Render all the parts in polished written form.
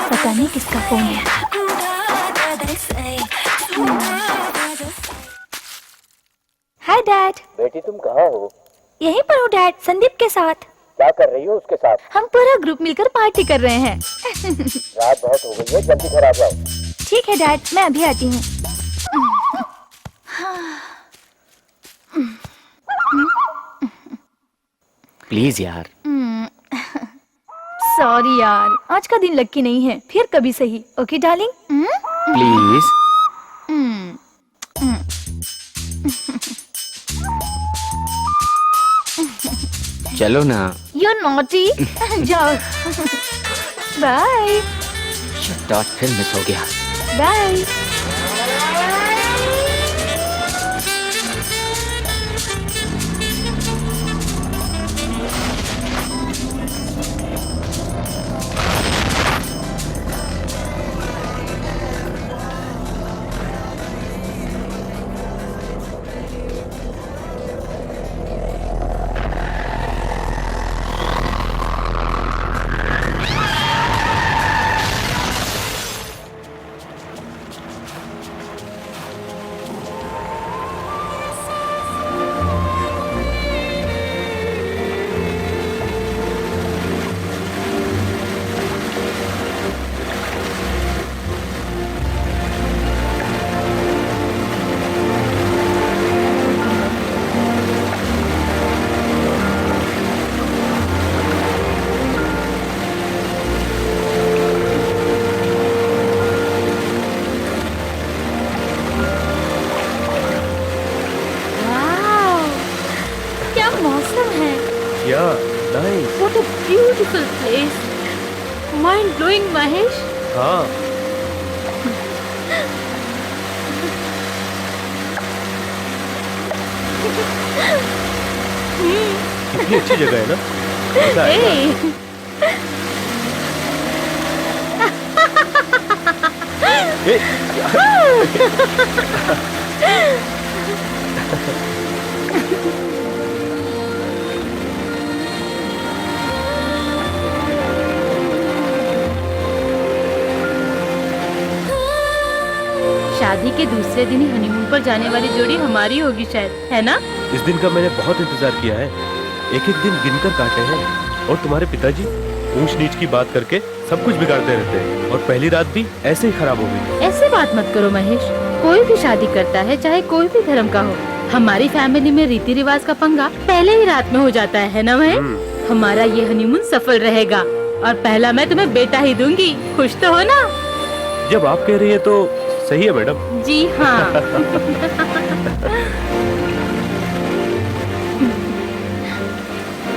पता नहीं किसका फोन है। Hi dad. बेटी तुम कहाँ हो? यहीं पर हूँ डैड, संदीप के साथ। क्या कर रही हो उसके साथ? हम पूरा ग्रुप मिलकर पार्टी कर रहे हैं। रात बहुत हो गई है, जल्दी घर आ जाओ। ठीक है डैड, मैं अभी आती हूँ। प्लीज यार। सॉरी यार, आज का दिन लकी नहीं है, फिर कभी सही। Okay darling. प्लीज। चलो ना। You naughty. जाओ। बाय। शिट, फिर मिस हो गया। Bye. What a beautiful place. Mind blowing, Mahesh. हाँ। कितनी अच्छी जगह है ना? शादी के दूसरे दिन ही हनीमून पर जाने वाली जोड़ी हमारी होगी शायद, है ना? इस दिन का मैंने बहुत इंतजार किया है। एक एक दिन गिनकर काटे हैं। और तुम्हारे पिताजी ऊंच नीच की बात करके सब कुछ बिगाड़ते रहते हैं। और पहली रात भी ऐसे ही खराब हो गई। ऐसे बात मत करो महेश। कोई भी शादी करता है, चाहे कोई भी धर्म का हो। हमारी फैमिली में रीति रिवाज का पंगा पहले ही रात में हो जाता है ना महेश? हमारा ये हनीमून सफल रहेगा और पहला मैं तुम्हें बेटा ही दूंगी। खुश तो हो ना? जब आप कह रही है तो सही है मैडम। जी हाँ।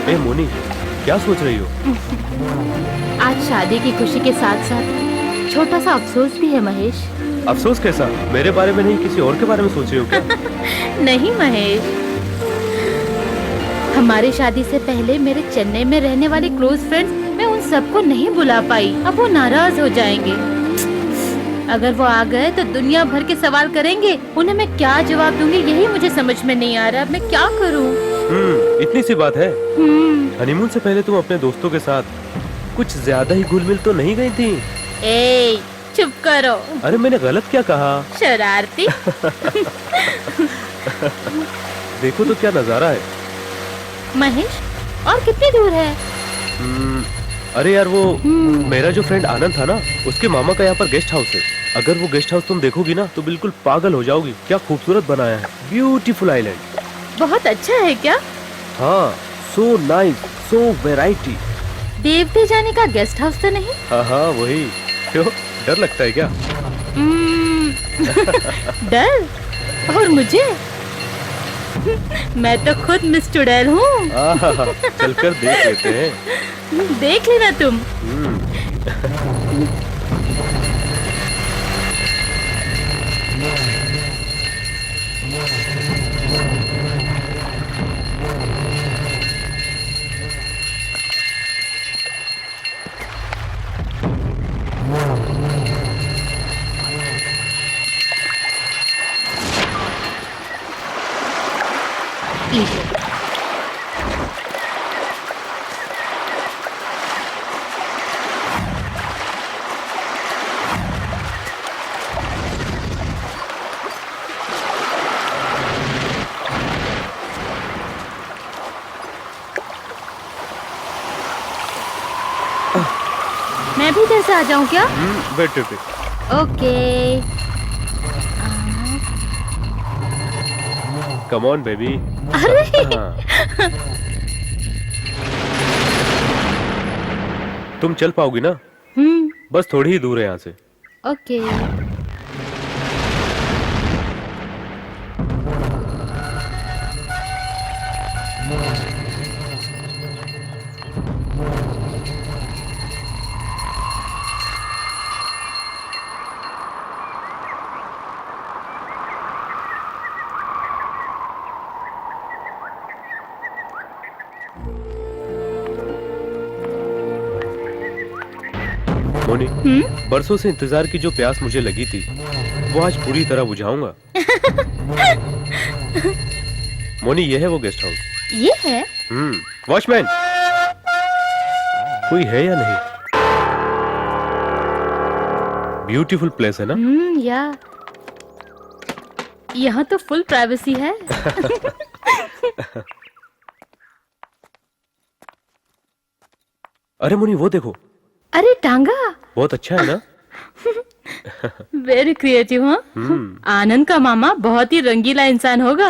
ए मोनी, क्या सोच रही हो? आज शादी की खुशी के साथ साथ छोटा सा अफसोस भी है महेश। अफसोस कैसा? मेरे बारे में नहीं, किसी और के बारे में सोच रही हो क्या? नहीं महेश, हमारी शादी से पहले मेरे चेन्नई में रहने वाले क्लोज फ्रेंड्स, मैं उन सबको नहीं बुला पाई। अब वो नाराज हो जाएंगे। अगर वो आ गए तो दुनिया भर के सवाल करेंगे। उन्हें मैं क्या जवाब दूंगी, यही मुझे समझ में नहीं आ रहा। मैं क्या करूं? इतनी सी बात है। हनीमून से पहले तुम अपने दोस्तों के साथ कुछ ज्यादा ही घुल मिल तो नहीं गई थी? ए, चुप करो। अरे मैंने गलत क्या कहा? शरारती। देखो तो क्या नजारा है। महेश, और कितनी दूर है? अरे यार वो मेरा जो फ्रेंड आनंद था ना, उसके मामा का यहाँ पर गेस्ट हाउस है। अगर वो गेस्ट हाउस तुम देखोगी ना तो बिल्कुल पागल हो जाओगी। क्या खूबसूरत बनाया है, ब्यूटीफुल आइलैंड। बहुत अच्छा है क्या? हाँ, सो नाइस, सो वेराइटी। देवते जाने का गेस्ट हाउस तो नहीं? हाँ हाँ वही। क्यों, डर लगता है क्या? डर? और मुझे? मैं तो खुद मिस चुड़ैल हूँ। चलकर देख लेते हैं। देख लेना तुम। मैं भी इधर से आ जाऊं क्या? Wait wait. Okay. Come on baby. अरे तुम चल पाओगी ना? बस थोड़ी ही दूर है यहाँ से। ओके। मोनी, बरसों से इंतजार की जो प्यास मुझे लगी थी वो आज पूरी तरह बुझाऊंगा। मोनी, ये है वो गेस्ट हाउस। ये है? वॉचमैन, कोई है या नहीं? ब्यूटीफुल प्लेस है ना? या यहाँ तो फुल प्राइवेसी है। अरे मोनी, वो देखो। अरे टांगा, बहुत अच्छा है ना? Very creative. हाँ, आनंद का मामा बहुत ही रंगीला इंसान होगा।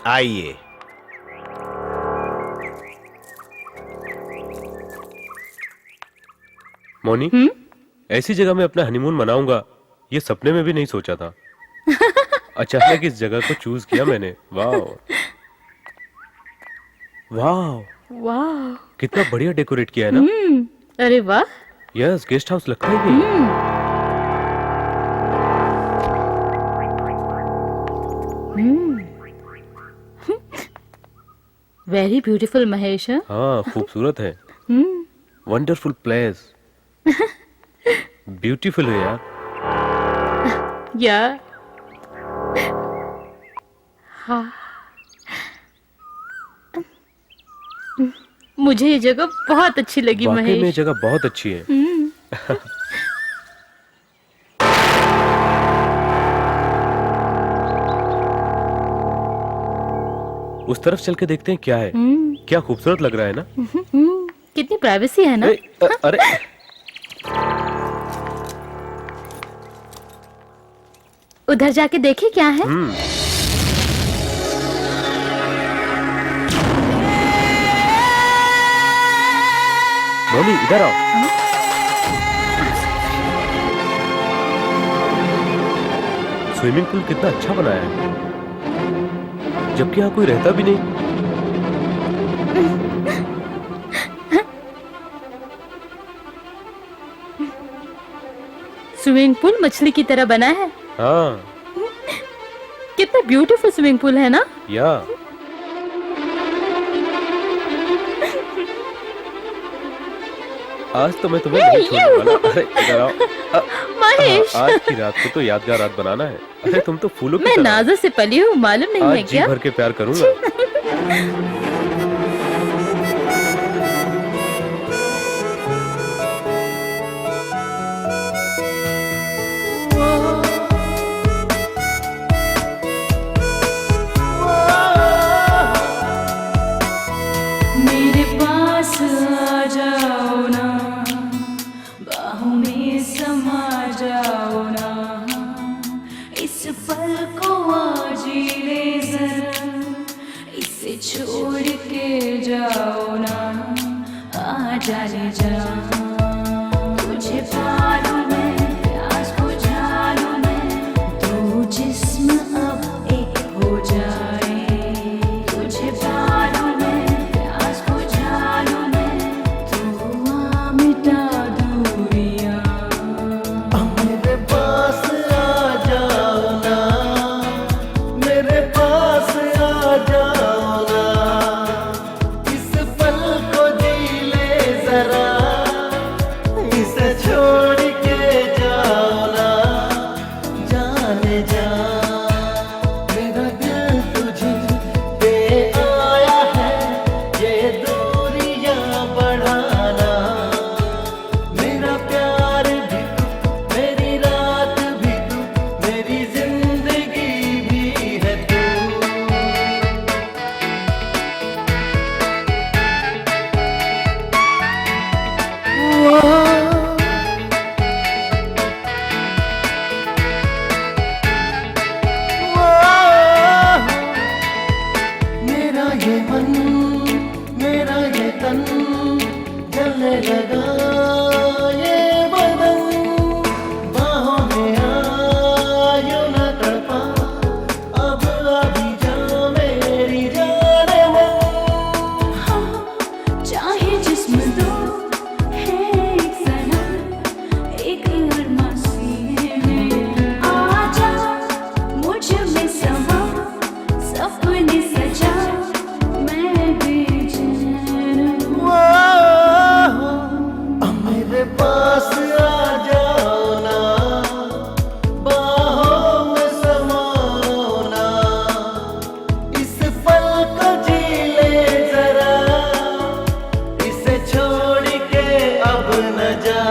आइए। मोनी, ऐसी जगह में अपना हनीमून मनाऊंगा ये सपने में भी नहीं सोचा था। अचानक इस जगह को चूज किया मैंने। वाह वाह वाह, कितना बढ़िया डेकोरेट किया है ना? अरे वाह। यस, गेस्ट हाउस लगता है नहीं। Very beautiful Mahesh. हाँ, खूबसूरत है। Wonderful place. ब्यूटीफुल है यार। या हाँ, मुझे ये जगह बहुत अच्छी लगी वाकई में ये महेश। जगह बहुत अच्छी है। उस तरफ चल के देखते हैं क्या है। क्या खूबसूरत लग रहा है ना? कितनी प्राइवेसी है ना? अरे उधर जाके देखे क्या है? मोनी, इधर आओ। स्विमिंग पूल कितना अच्छा बनाया है, जबकि यहाँ कोई रहता भी नहीं। स्विमिंग पूल मछली की तरह बना है। हाँ, कितना ब्यूटीफुल स्विमिंग पूल है ना? या आज तो मैं तुम्हें नहीं छोड़ने वाला। अरे इधर आओ। महेश, आज की रात को तो यादगार रात बनाना है। अरे तुम तो फूलों की मैं तरह। नाज़ों से पली हूँ, मालूम नहीं है आज जी क्या? भर के प्यार करूंगा। इस पल को आज ले जरा, इसे छोड़ के जाओ ना, आ जाने जा। तुझे पालूं मैं, प्यास बुझा लूं मैं, दो जिस्म अब एक हो जाए। तुझे पालूं मैं, प्यास बुझा लूं मैं, तू आ मिटा दूरियां। मेरे पास आ जाओ ना, मेरे पास आ जाओ ना, इस पल को जी ले जरा, इसे छोड़ के जाओ ना, जाने जा। मेरा दिल तुझे पे आया है, ये दूरियां बढ़ाना। मेरा प्यार भी तू, मेरी रात भी तू, मेरी जिंदगी भी है तू। मेरा ये मन, मेरा ये तन, जलने लगा ये बदन। बाहों में आयो न तड़पा, अब अभी जा मेरी जाने मन। चाहे जिस्म दो है एक सनम, एक अरमां सीने में आ जा। मुझ में समा सपने सजा, मैं बेचैन हूँ। मेरे पास आ जाओ ना, बाहों में समाओ ना, इस पल को जी ले जरा, इसे छोड़ के अब न जा।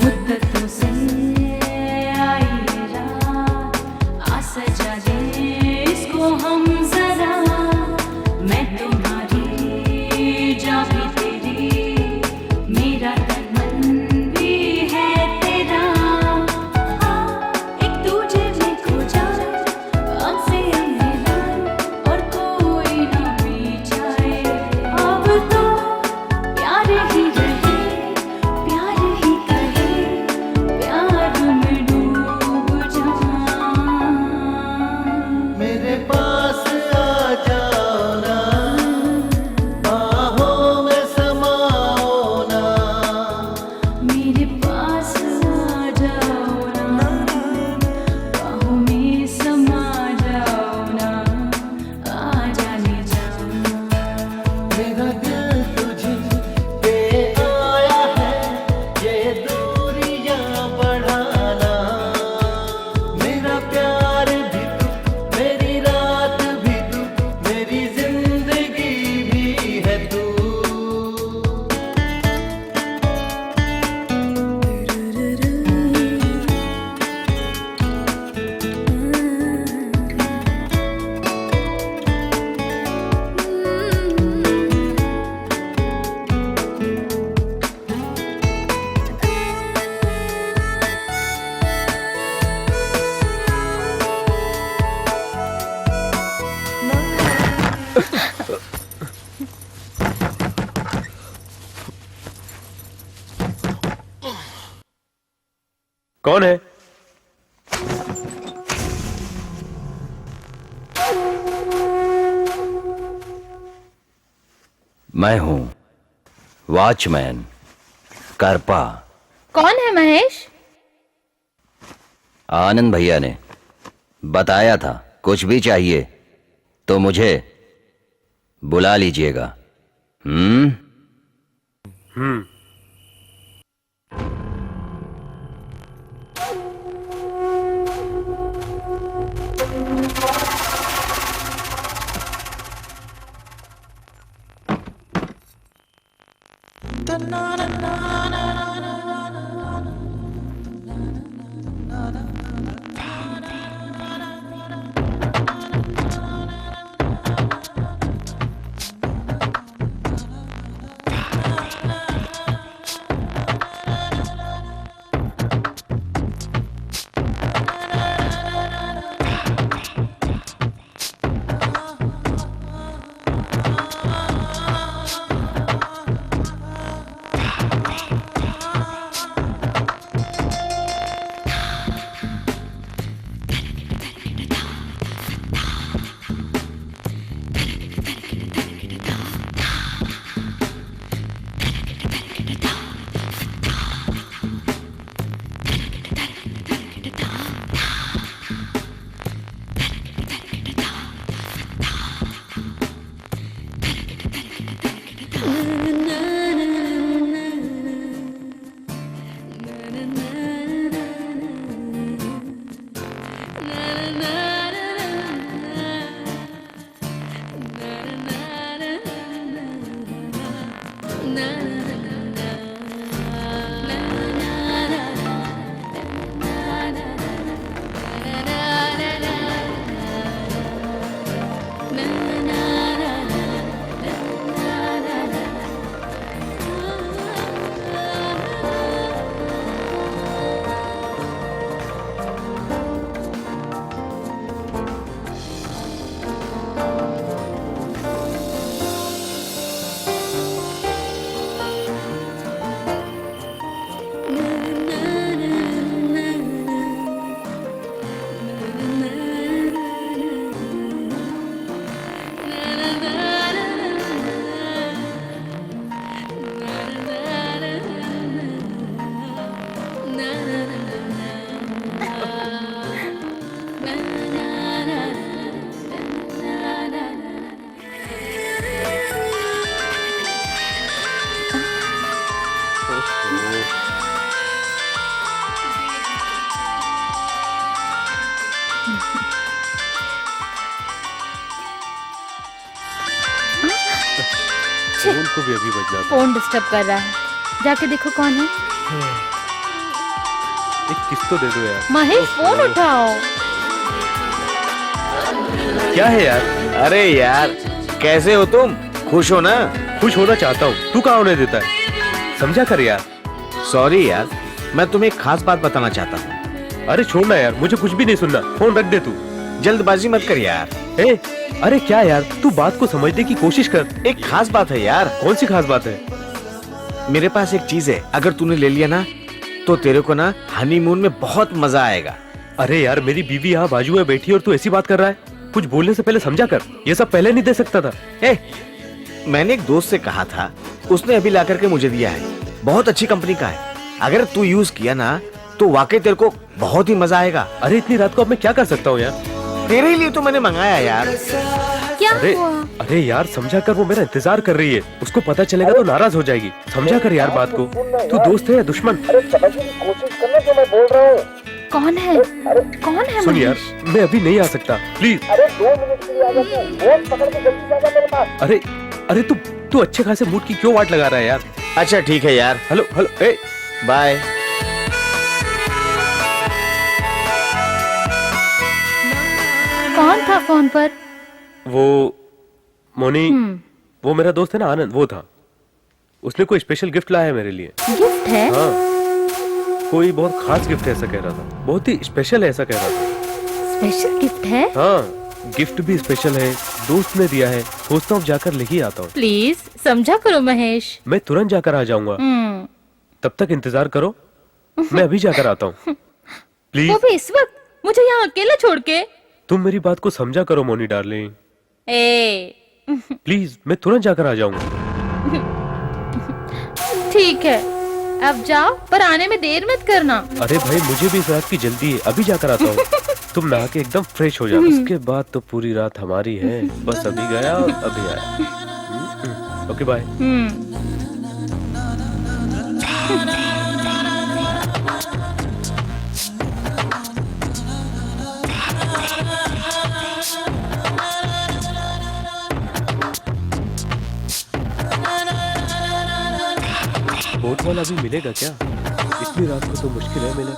मुद्दतों से आई ये रात, आ सजा दे इसको हम जरा। मैं तुम्हारी जा भी तेरी, मेरा तन मन भी है तेरा। एक दूजे में खो जाए, हमसे मिलाए, और कोई ना जाए। अब तो प्यार ही रहे, प्यार ही कहे, प्यार में डूब जा। मेरे पास आ जाओ ना, बाहों में समाओ ना, मेरे पास आ जाओ ना, बाहों में समा जाओ ना, आ जाने जा। मेरा दिल तुझे पे आया है, ये दूरियां बढ़ाना। मेरा प्यार भी तू, मेरी रात भी तू, मेरी जिंदगी भी है तू। कौन है? मैं हूँ वॉचमैन करपा। कौन है महेश? आनंद भैया ने बताया था, कुछ भी चाहिए तो मुझे बुला लीजिएगा। फोन को भी अभी बजना था। फोन डिस्टर्ब कर रहा है, जाके देखो कौन है। एक किस तो दे दो यार। महेश फोन उठाओ। क्या है यार? अरे यार, कैसे हो तुम? खुश हो ना? खुश होना चाहता हूँ, तू कहाँ होने देता है? समझा कर यार। सॉरी यार, मैं तुम्हें एक खास बात बताना चाहता हूँ। अरे छोड़ना यार, मुझे कुछ भी नहीं सुनना, फोन रख दे तू। जल्दबाजी मत कर यार। ए, अरे क्या यार, तू बात को समझने की कोशिश कर। एक खास बात है यार। कौन सी खास बात है? मेरे पास एक चीज है, अगर तूने ले लिया ना तो तेरे को ना हनीमून में बहुत मजा आएगा। अरे यार, मेरी बीवी यहाँ बाजू में बैठी है और तू ऐसी बात कर रहा है। कुछ बोलने से पहले समझा कर, ये सब पहले नहीं दे सकता था। मैंने एक दोस्त से कहा था, उसने अभी ला करके मुझे दिया है। बहुत अच्छी कंपनी का है, अगर तू यूज किया ना तो वाकई तेरे को बहुत ही मजा आएगा। अरे इतनी रात को अब मैं क्या कर सकता हूँ यार? तेरे ही लिए तो मैंने मंगाया यार। क्या अरे हुआ? अरे यार, समझा कर, वो मेरा इंतजार कर रही है। उसको पता चलेगा तो नाराज हो जाएगी। समझा कर यार बात को। तू दोस्त है या दुश्मन? कौन है? कौन है सुन यार, महेश? मैं अभी नहीं आ सकता, प्लीज। अरे अरे तू अच्छे खासे मूड की क्यों वाट लगा रहा है यार? अच्छा ठीक है यार, हेलो हेलो, ए बाय। कौन था फोन पर? वो मोनी, वो मेरा दोस्त है ना आनंद, वो था। उसने कोई स्पेशल गिफ्ट लाया है मेरे लिए। गिफ्ट है? हाँ, कोई बहुत खास गिफ्ट है ऐसा कह रहा था। बहुत ही स्पेशल है ऐसा कह रहा था। स्पेशल गिफ्ट है? हाँ, गिफ्ट भी स्पेशल है, दोस्त ने दिया है। सोचता हूँ जाकर लेके आता हूँ। प्लीज समझा करो महेश। मैं तुरंत जाकर आ जाऊंगा, तब तक इंतजार करो। मैं अभी जाकर आता हूँ, प्लीज। वो भी इस वक्त मुझे यहाँ अकेला छोड़ के? तुम मेरी बात को समझा करो मोनी डार्लिंग, ए प्लीज। मैं तुरंत जाकर आ जाऊंगा। ठीक है, अब जाओ, पर आने में देर मत करना। अरे भाई, मुझे भी इस रात की जल्दी है, अभी जाकर आता हूँ। तुम नहा के एकदम फ्रेश हो जाओ, उसके बाद तो पूरी रात हमारी है। बस अभी गया और अभी आया। Okay bye. बोट वाला भी मिलेगा क्या? इतनी रात को तो मुश्किल है मिले।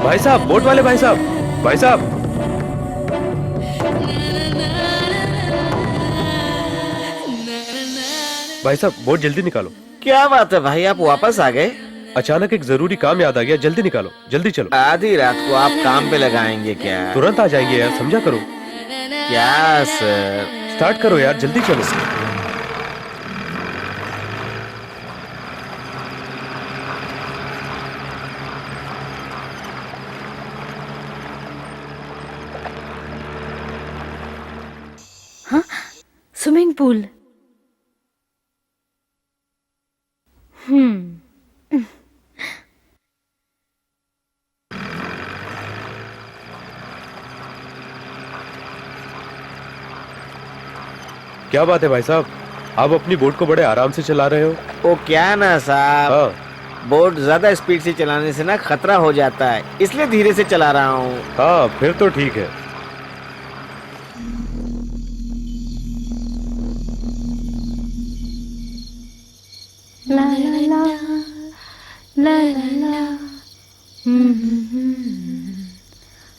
भाई साहब, बोट वाले भाई साहब, भाई साहब। भाई साहब, बोट जल्दी निकालो। क्या बात है भाई, आप वापस आ गए? अचानक एक जरूरी काम याद आ गया, जल्दी निकालो, जल्दी चलो। आधी रात को आप काम पे लगाएंगे क्या? तुरंत आ जाएंगे यार, समझा करो। क्या सर? स्टार्ट करो यार, जल्दी चलो। हाँ, स्विमिंग पूल। क्या बात है भाई साहब, आप अपनी बोट को बड़े आराम से चला रहे हो। वो क्या है ना साहब, हाँ बोट ज्यादा स्पीड से चलाने से ना खतरा हो जाता है, इसलिए धीरे से चला रहा हूँ। हाँ, फिर तो ठीक है। ला ला ला ला ला ला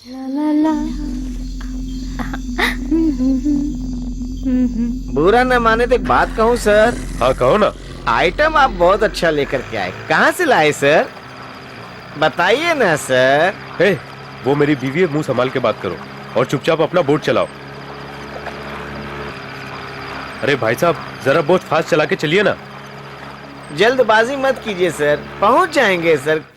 ला ला ला। बुरा न माने तो एक बात कहूँ सर, हाँ कहो ना। आइटम आप बहुत अच्छा लेकर के आए, कहाँ से लाए सर, बताइए ना सर। हे, वो मेरी बीवी है, मुंह संभाल के बात करो और चुपचाप अपना बोट चलाओ। अरे भाई साहब, जरा बोट फास्ट चला के चलिए ना। जल्दबाजी मत कीजिए सर, पहुंच जाएंगे सर।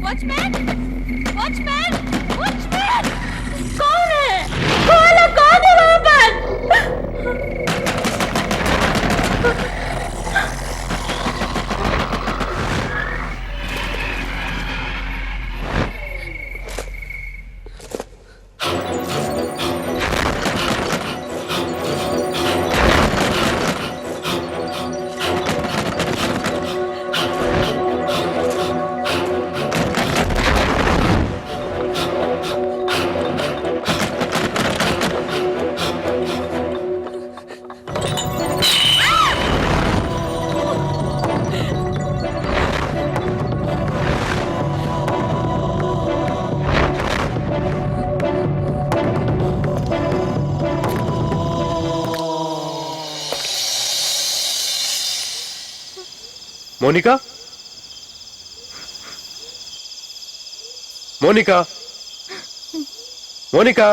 वॉचमैन, वॉचमैन, वॉचमैन, कौन है? कौन है वहाँ पर? मोनिका, मोनिका, मोनिका,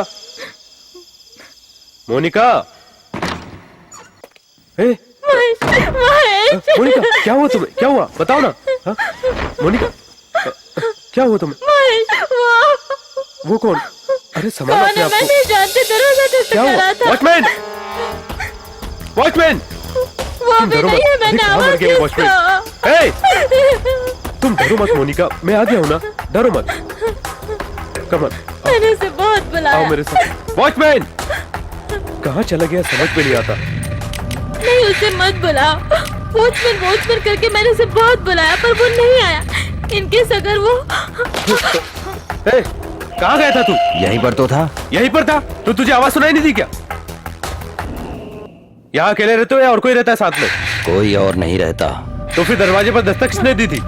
मोनिका, मोनिका, क्या हुआ तुम्हें? क्या हुआ बताओ ना। हाँ? मोनिका, क्या हुआ तुम्हें? वो कौन? अरे संभालो अपने आप को। मैं जानते दरवाजा क्या हुआ? वॉचमैन, वॉचमैन, वो भी नहीं है, मैंने आवाज दी तुम डरो मत मोनिका, मैं आ गया हूँ ना, डरो मत। कम ऑन, मैंने उसे बहुत बुलाया। आओ मेरे साथ। वॉचमैन कहाँ चला गया समझ में नहीं आता। नहीं, उसे मत बुलाओ। वॉचमैन वॉचमैन करके मैंने उसे बहुत बुलाया पर वो नहीं आया। इनकेस अगर वो कहाँ गया था तू? यहीं पर तो था। यहीं पर था तो तुझे आवाज सुनाई नहीं दी क्या? यहाँ अकेले रहते हो या और कोई रहता है साथ में? कोई और नहीं रहता। तो फिर दरवाजे पर दस्तक किसने दी थी?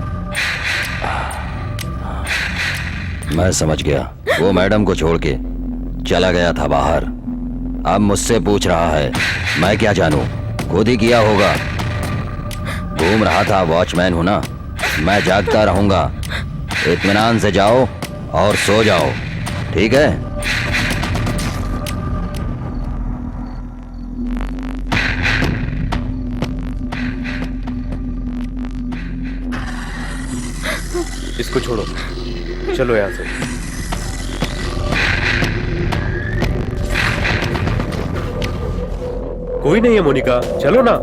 मैं समझ गया, वो मैडम को छोड़ के चला गया था बाहर। अब मुझसे पूछ रहा है, मैं क्या जानूं? खुद ही किया होगा। घूम रहा था, वॉचमैन हूं ना, मैं जागता रहूंगा। इत्मीनान से जाओ और सो जाओ, ठीक है? इसको छोड़ो, चलो यहाँ से। कोई नहीं है मोनिका, चलो ना।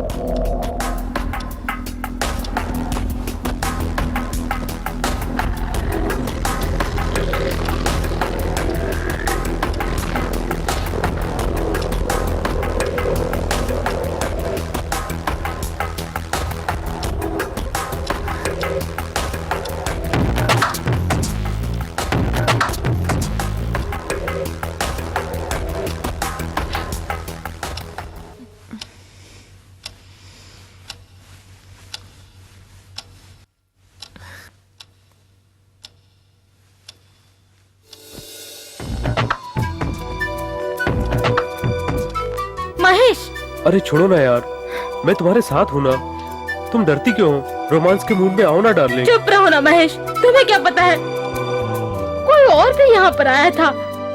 महेश, अरे छोड़ो ना यार, मैं तुम्हारे साथ हूं ना। तुम डरती क्यों हो? रोमांस के मूड में आओ ना डार्लिंग। चुप रहो ना महेश, तुम्हें क्या पता है कोई और भी यहाँ पर आया था।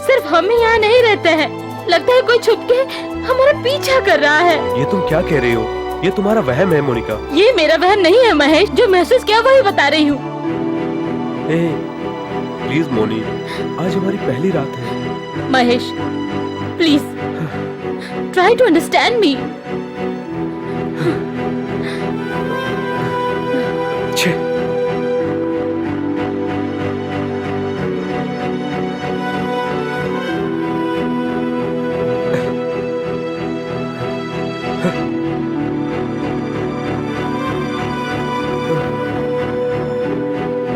सिर्फ हम ही यहाँ नहीं रहते हैं। लगता है कोई छुप के हमारा पीछा कर रहा है। ये तुम क्या कह रही हो? ये तुम्हारा वहम है मोनिका। ये मेरा वहम नहीं है महेश, जो महसूस किया वही बता रही हूँ। प्लीज मोनी, आज हमारी पहली रात है। Mahesh please try to understand me.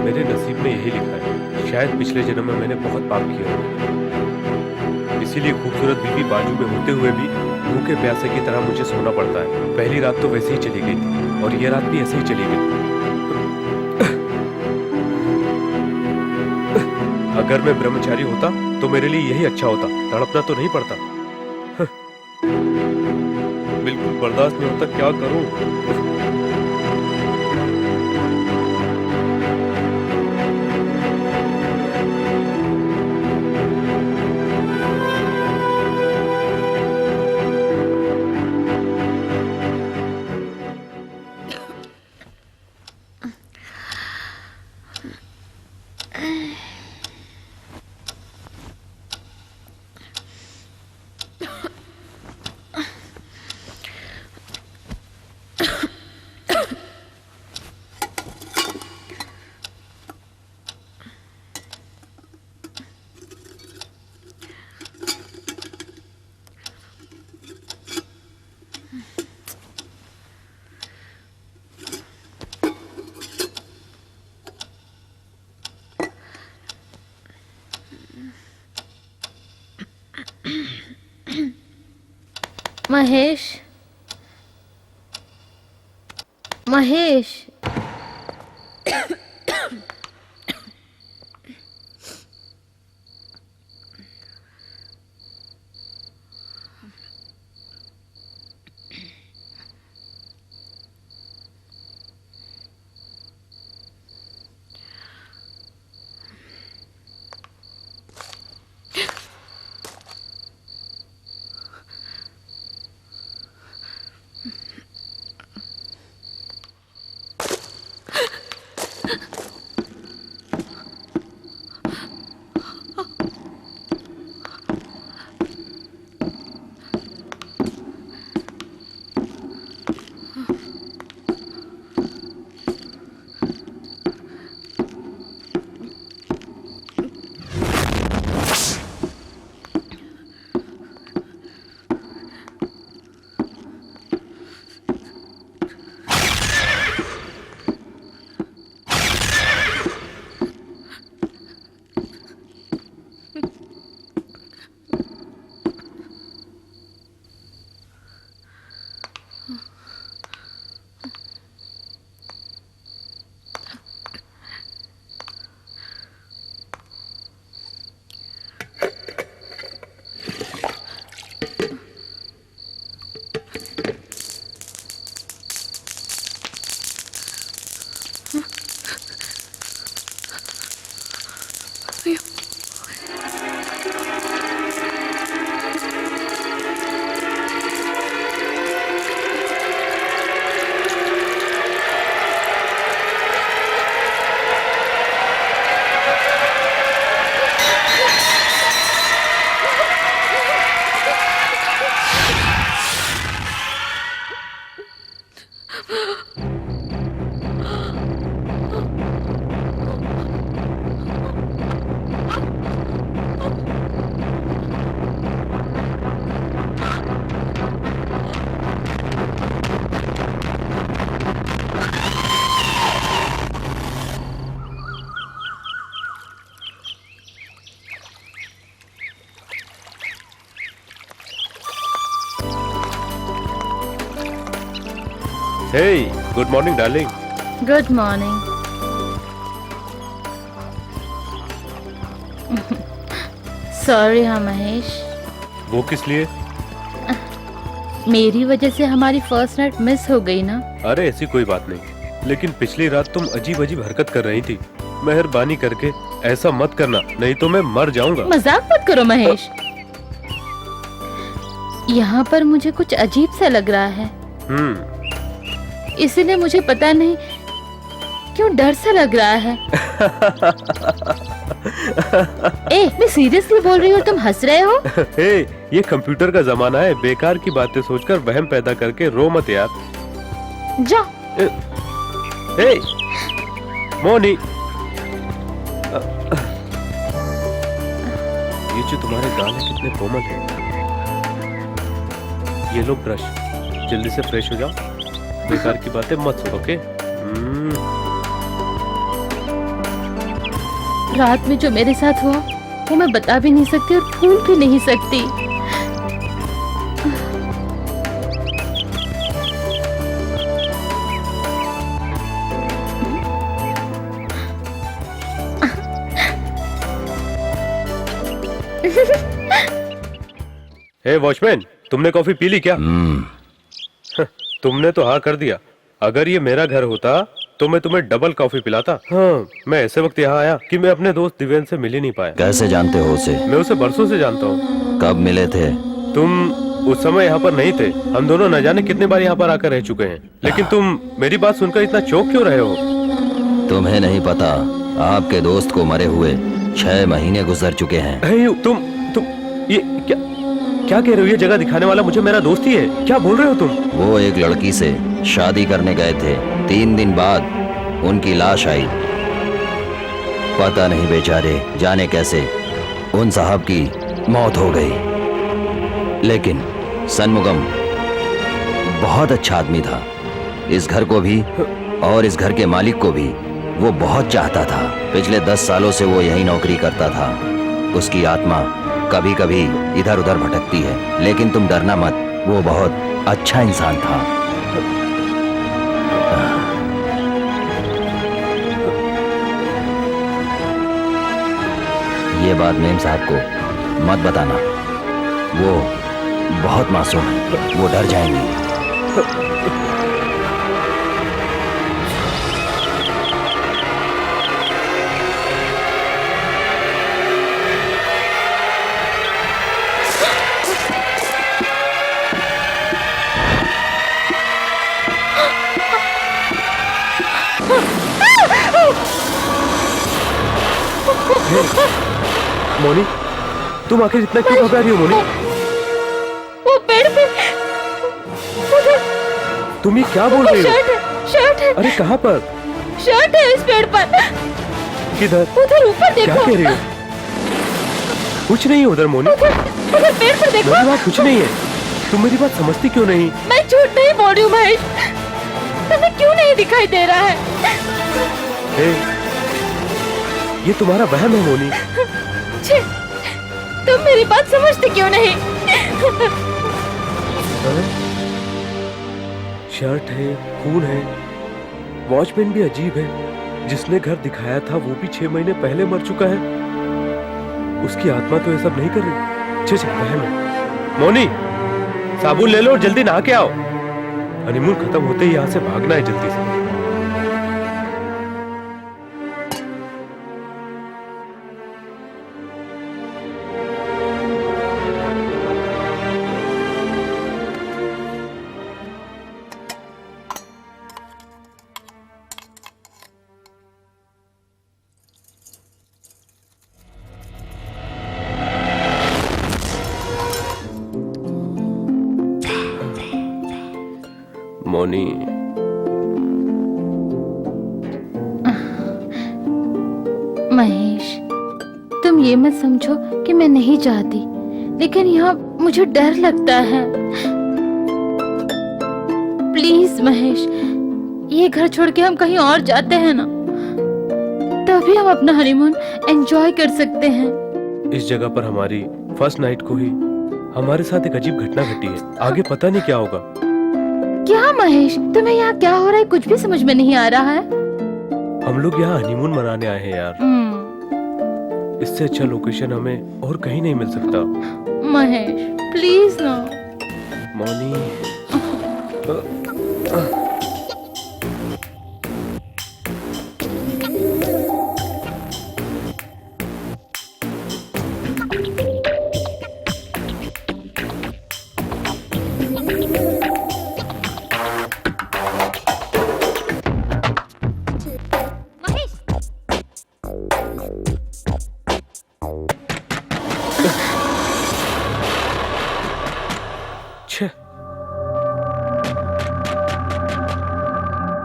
मेरे नसीब में यही लिखा है, शायद पिछले जन्म में मैंने बहुत पाप किया होगा। इसीलिए खूबसूरत बीवी बाजू में होते हुए भी भूखे प्यासे की तरह मुझे सोना पड़ता है। पहली रात तो वैसे ही चली गई थी और ये रात भी ऐसे ही चली गई। अगर मैं ब्रह्मचारी होता तो मेरे लिए यही अच्छा होता, तड़पना तो नहीं पड़ता। बिल्कुल बर्दाश्त नहीं होता, क्या करूं? Mahesh, Mahesh, hey, good morning darling. Good morning. Sorry हाँ महेश, वो किस लिए? मेरी वजह से हमारी फर्स्ट नाइट मिस हो गई ना। अरे ऐसी कोई बात नहीं, लेकिन पिछली रात तुम अजीब अजीब हरकत कर रही थी। मेहरबानी करके ऐसा मत करना, नहीं तो मैं मर जाऊंगा। मजाक मत करो महेश। यहाँ पर मुझे कुछ अजीब सा लग रहा है, इसीलिए मुझे पता नहीं क्यों डर सा लग रहा है। मैं सीरियसली बोल रही हूँ, तुम हंस रहे हो। हे, ये कंप्यूटर का जमाना है, बेकार की बातें सोचकर वहम पैदा करके रो मत यार। जा। हे, मोनी, ये जो तुम्हारे गाल हैं कितने कोमल हैं। ये लो ब्रश, जल्दी से फ्रेश हो जाओ, बेकार की बातें मत सुनो, ओके? रात में जो मेरे साथ हुआ वो मैं बता भी नहीं सकती और भूल भी नहीं सकती। हे वॉचमैन, तुमने कॉफी पी ली क्या? तुमने तो हाँ कर दिया। अगर ये मेरा घर होता तो मैं तुम्हें डबल कॉफी पिलाता। हाँ, मैं ऐसे वक्त यहाँ आया कि मैं अपने दोस्त दिव्यन से मिल ही नहीं पाया। कैसे जानते हो उसे? मैं उसे बरसों से जानता हूँ। कब मिले थे? तुम उस समय यहाँ पर नहीं थे। हम दोनों न जाने कितने बार यहाँ पर आकर रह चुके हैं, लेकिन तुम मेरी बात सुनकर इतना चौंक क्यों रहे हो? तुम्हें नहीं पता, आपके दोस्त को मरे हुए 6 महीने गुजर चुके हैं। तुम ये क्या कह रहे हो? ये जगह दिखाने वाला मुझे मेरा दोस्त ही है। क्या बोल रहे हो तुम? वो एक लड़की से शादी करने गए थे। 3 दिन बाद उनकी लाश आई। पता नहीं बेचारे जाने कैसे उन साहब की मौत हो गई। लेकिन सन्मुगम बहुत अच्छा आदमी था। इस घर को भी और इस घर के मालिक को भी वो बहुत चाहता था। पिछले 10 सालों से वो यही नौकरी करता था। उसकी आत्मा कभी कभी इधर उधर भटकती है, लेकिन तुम डरना मत, वो बहुत अच्छा इंसान था। ये बात मेम साहब को मत बताना, वो बहुत मासूम है, वो डर जाएंगे। मोनी, तुम आखिर इतना क्यों घबरा रही हो मोनी? वो पेड़ पे तुम ये क्या बोल रही हो? शर्ट है। अरे कहाँ पर? शर्ट है इस पेड़ पर। किधर? उधर ऊपर देखो। क्या कह रही हो? कुछ नहीं है उधर मोनी। उधर पेड़ पर देखो। मेरी बात कुछ नहीं है, तुम मेरी बात समझती क्यों नहीं? मैं झूठ नहीं बोल रही हूँ महेश, तुम्हें क्यों नहीं दिखाई दे रहा है? ये तुम्हारा वहम है मोनी। छी, तुम मेरी बात समझते क्यों नहीं? शर्ट है, खून है, वॉचमैन भी अजीब है। जिसने घर दिखाया था वो भी 6 महीने पहले मर चुका है। उसकी आत्मा तो ये सब नहीं कर रही। छे वहम है। मोनी, साबुन ले लो और जल्दी नहा के आओ। हनीमून खत्म होते ही यहाँ से भागना है जल्दी से। मोनी, महेश, तुम ये मत समझो कि मैं नहीं चाहती, लेकिन यहाँ मुझे डर लगता है। प्लीज महेश, ये घर छोड़ के हम कहीं और जाते हैं ना, तभी हम अपना हनीमून एंजॉय कर सकते हैं। इस जगह पर हमारी फर्स्ट नाइट को ही हमारे साथ एक अजीब घटना घटी है। आगे पता नहीं क्या होगा। क्या महेश, तुम्हें यहाँ क्या हो रहा है कुछ भी समझ में नहीं आ रहा है। हम लोग यहाँ हनीमून मनाने आए हैं यार। इससे अच्छा लोकेशन हमें और कहीं नहीं मिल सकता। महेश प्लीज ना। मौनी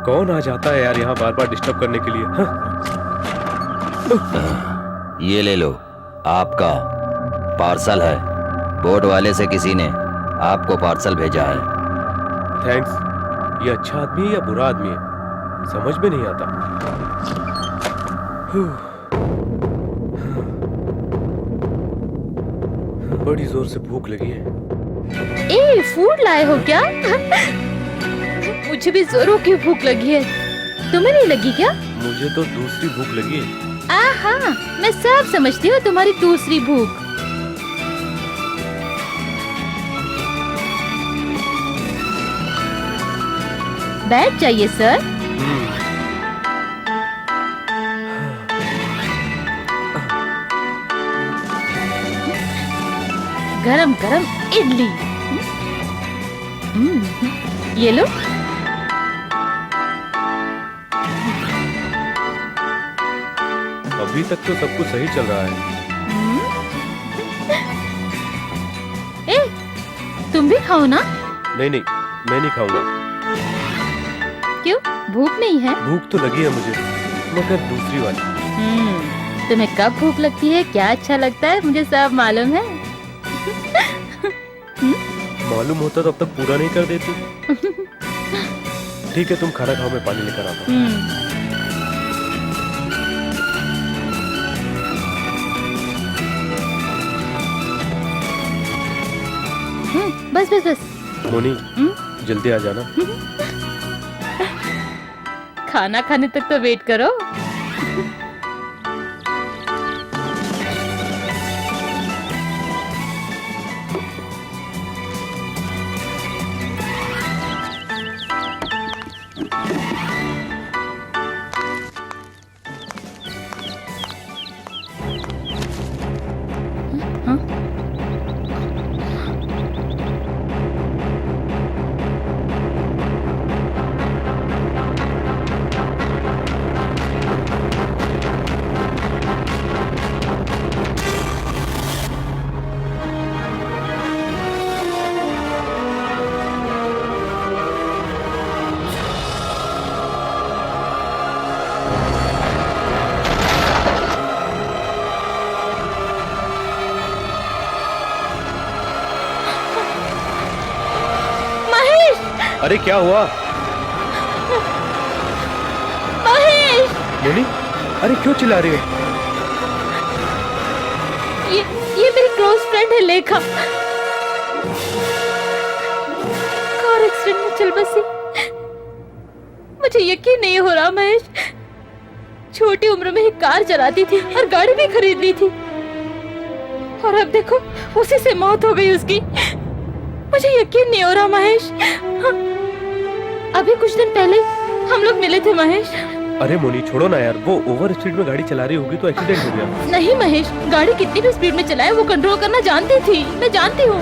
कौन आ जाता है यार यहाँ बार बार डिस्टर्ब करने के लिए। हाँ? ये ले लो, आपका पार्सल है। बोट वाले से किसी ने आपको पार्सल भेजा है। थैंक्स। ये अच्छा आदमी है या बुरा आदमी है समझ में नहीं आता। बड़ी जोर से भूख लगी है। ए फूड लाए हो क्या? मुझे भी जोरों की भूख लगी है। तुम्हें नहीं लगी क्या? मुझे तो दूसरी भूख लगी है। आहा, मैं सब समझती हूँ तुम्हारी दूसरी भूख। बैठ जाइए सर। गरम गरम इडली। ये लो। अभी तक तो सब कुछ सही चल रहा है। ए, तुम भी खाओ ना। नहीं नहीं, मैं नहीं खाऊंगा। क्यों, भूख नहीं है? भूख तो लगी है मुझे, मगर दूसरी वाली। तुम्हें कब भूख लगती है, क्या अच्छा लगता है, मुझे सब मालूम है। मालूम होता तो अब तक पूरा नहीं कर देती। ठीक है, तुम खाना खाओ, मैं पानी लेकर आता हूँ। बस बस बस। मोनी, जल्दी आ जाना। खाना खाने तक तो वेट करो। अरे क्या हुआ? महेश! मोनी, अरे क्यों चिल्ला रही है? ये मेरी क्लोज फ्रेंड है लेखा। कार एक्सीडेंट में चल बसी। मुझे यकीन नहीं हो रहा महेश, छोटी उम्र में ही कार चलाती थी और गाड़ी भी खरीद ली थी, और अब देखो उसी से मौत हो गई उसकी। मुझे यकीन नहीं हो रहा महेश। अभी कुछ दिन पहले हम लोग मिले थे महेश। अरे मोनी छोड़ो ना यार, वो ओवर स्पीड में गाड़ी चला रही होगी तो एक्सीडेंट हो गया। नहीं महेश, गाड़ी कितनी भी स्पीड में चलाए वो कंट्रोल करना जानती थी, मैं जानती हूँ।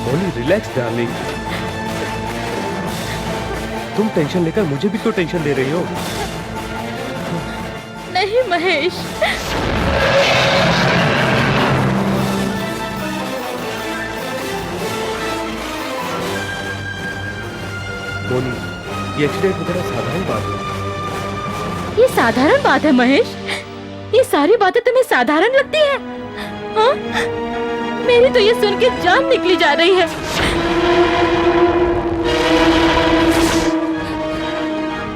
मोनी रिलैक्स डार्लिंग, तुम टेंशन लेकर मुझे भी क्यों टेंशन दे रही हो? नहीं महेश, मोनी, ये एक्सीडेंट वगैरह साधारण बात है। ये साधारण बात है महेश? ये सारी बातें तुम्हें साधारण लगती है? हाँ? मेरी तो ये सुन के जान निकली जा रही है।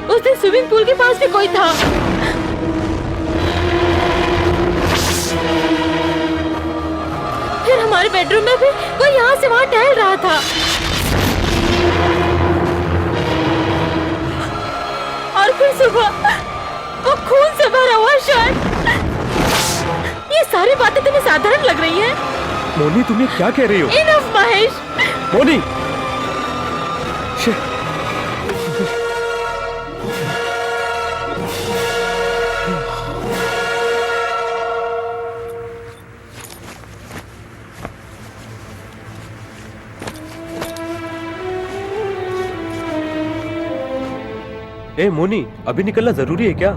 उस दिन स्विमिंग पूल के पास भी कोई था। फिर हमारे बेडरूम में भी कोई यहाँ से वहाँ टहल रहा था। और फिर सुबह वो खून से भरा हुआ शर्ट। ये सारी बातें तुम्हें साधारण लग रही हैं? मोनी, तुम ये क्या कह रही हो? इनफ महेश। मोनी, ए मोनी, अभी निकलना जरूरी है क्या?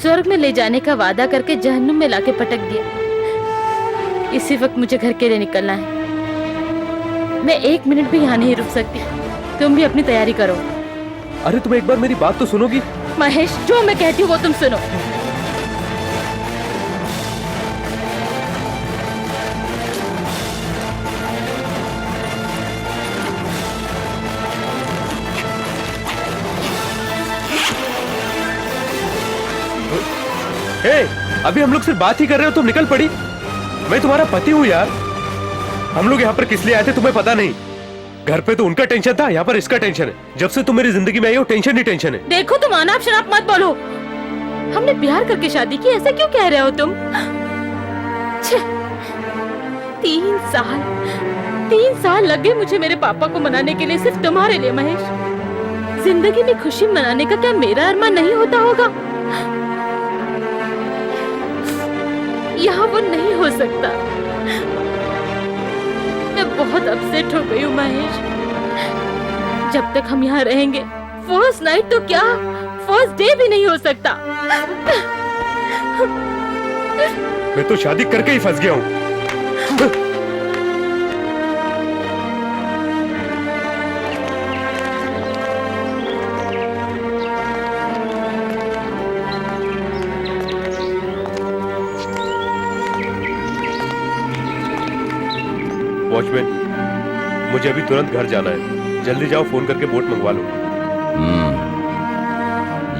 स्वर्ग में ले जाने का वादा करके जहन्नुम में लाके पटक दिया। इसी वक्त मुझे घर के लिए निकलना है। मैं 1 मिनट भी यहाँ नहीं रुक सकती। तुम भी अपनी तैयारी करो। अरे तुम एक बार मेरी बात तो सुनोगी? महेश, जो मैं कहती हूँ वो तुम सुनो। अभी हम लोग सिर्फ बात ही कर रहे हो, तुम निकल पड़ी। मैं तुम्हारा पति हूँ यार। हम लोग यहाँ पर किस लिए आए थे तुम्हें पता नहीं? घर पे तो उनका टेंशन था, यहाँ पर इसका टेंशन है। जब से तुम मेरी जिंदगी में आई हो, टेंशन ही टेंशन है। देखो तुम अनाप शनाप मत बोलो। हमने प्यार करके शादी की, ऐसा क्यों कह रहे हो तुम? 3 साल लग गए मुझे मेरे पापा को मनाने के लिए, सिर्फ तुम्हारे लिए महेश। जिंदगी में खुशी मनाने का क्या मेरा अरमान नहीं होता होगा? यहाँ वो नहीं हो सकता। मैं बहुत अपसेट हो गई हूँ महेश। जब तक हम यहाँ रहेंगे, फर्स्ट नाइट तो क्या, फर्स्ट डे भी नहीं हो सकता। मैं तो शादी करके ही फंस गया हूँ। वॉचमैन, मुझे अभी तुरंत घर जाना है। जल्दी जाओ, फोन करके बोट मंगवा लो।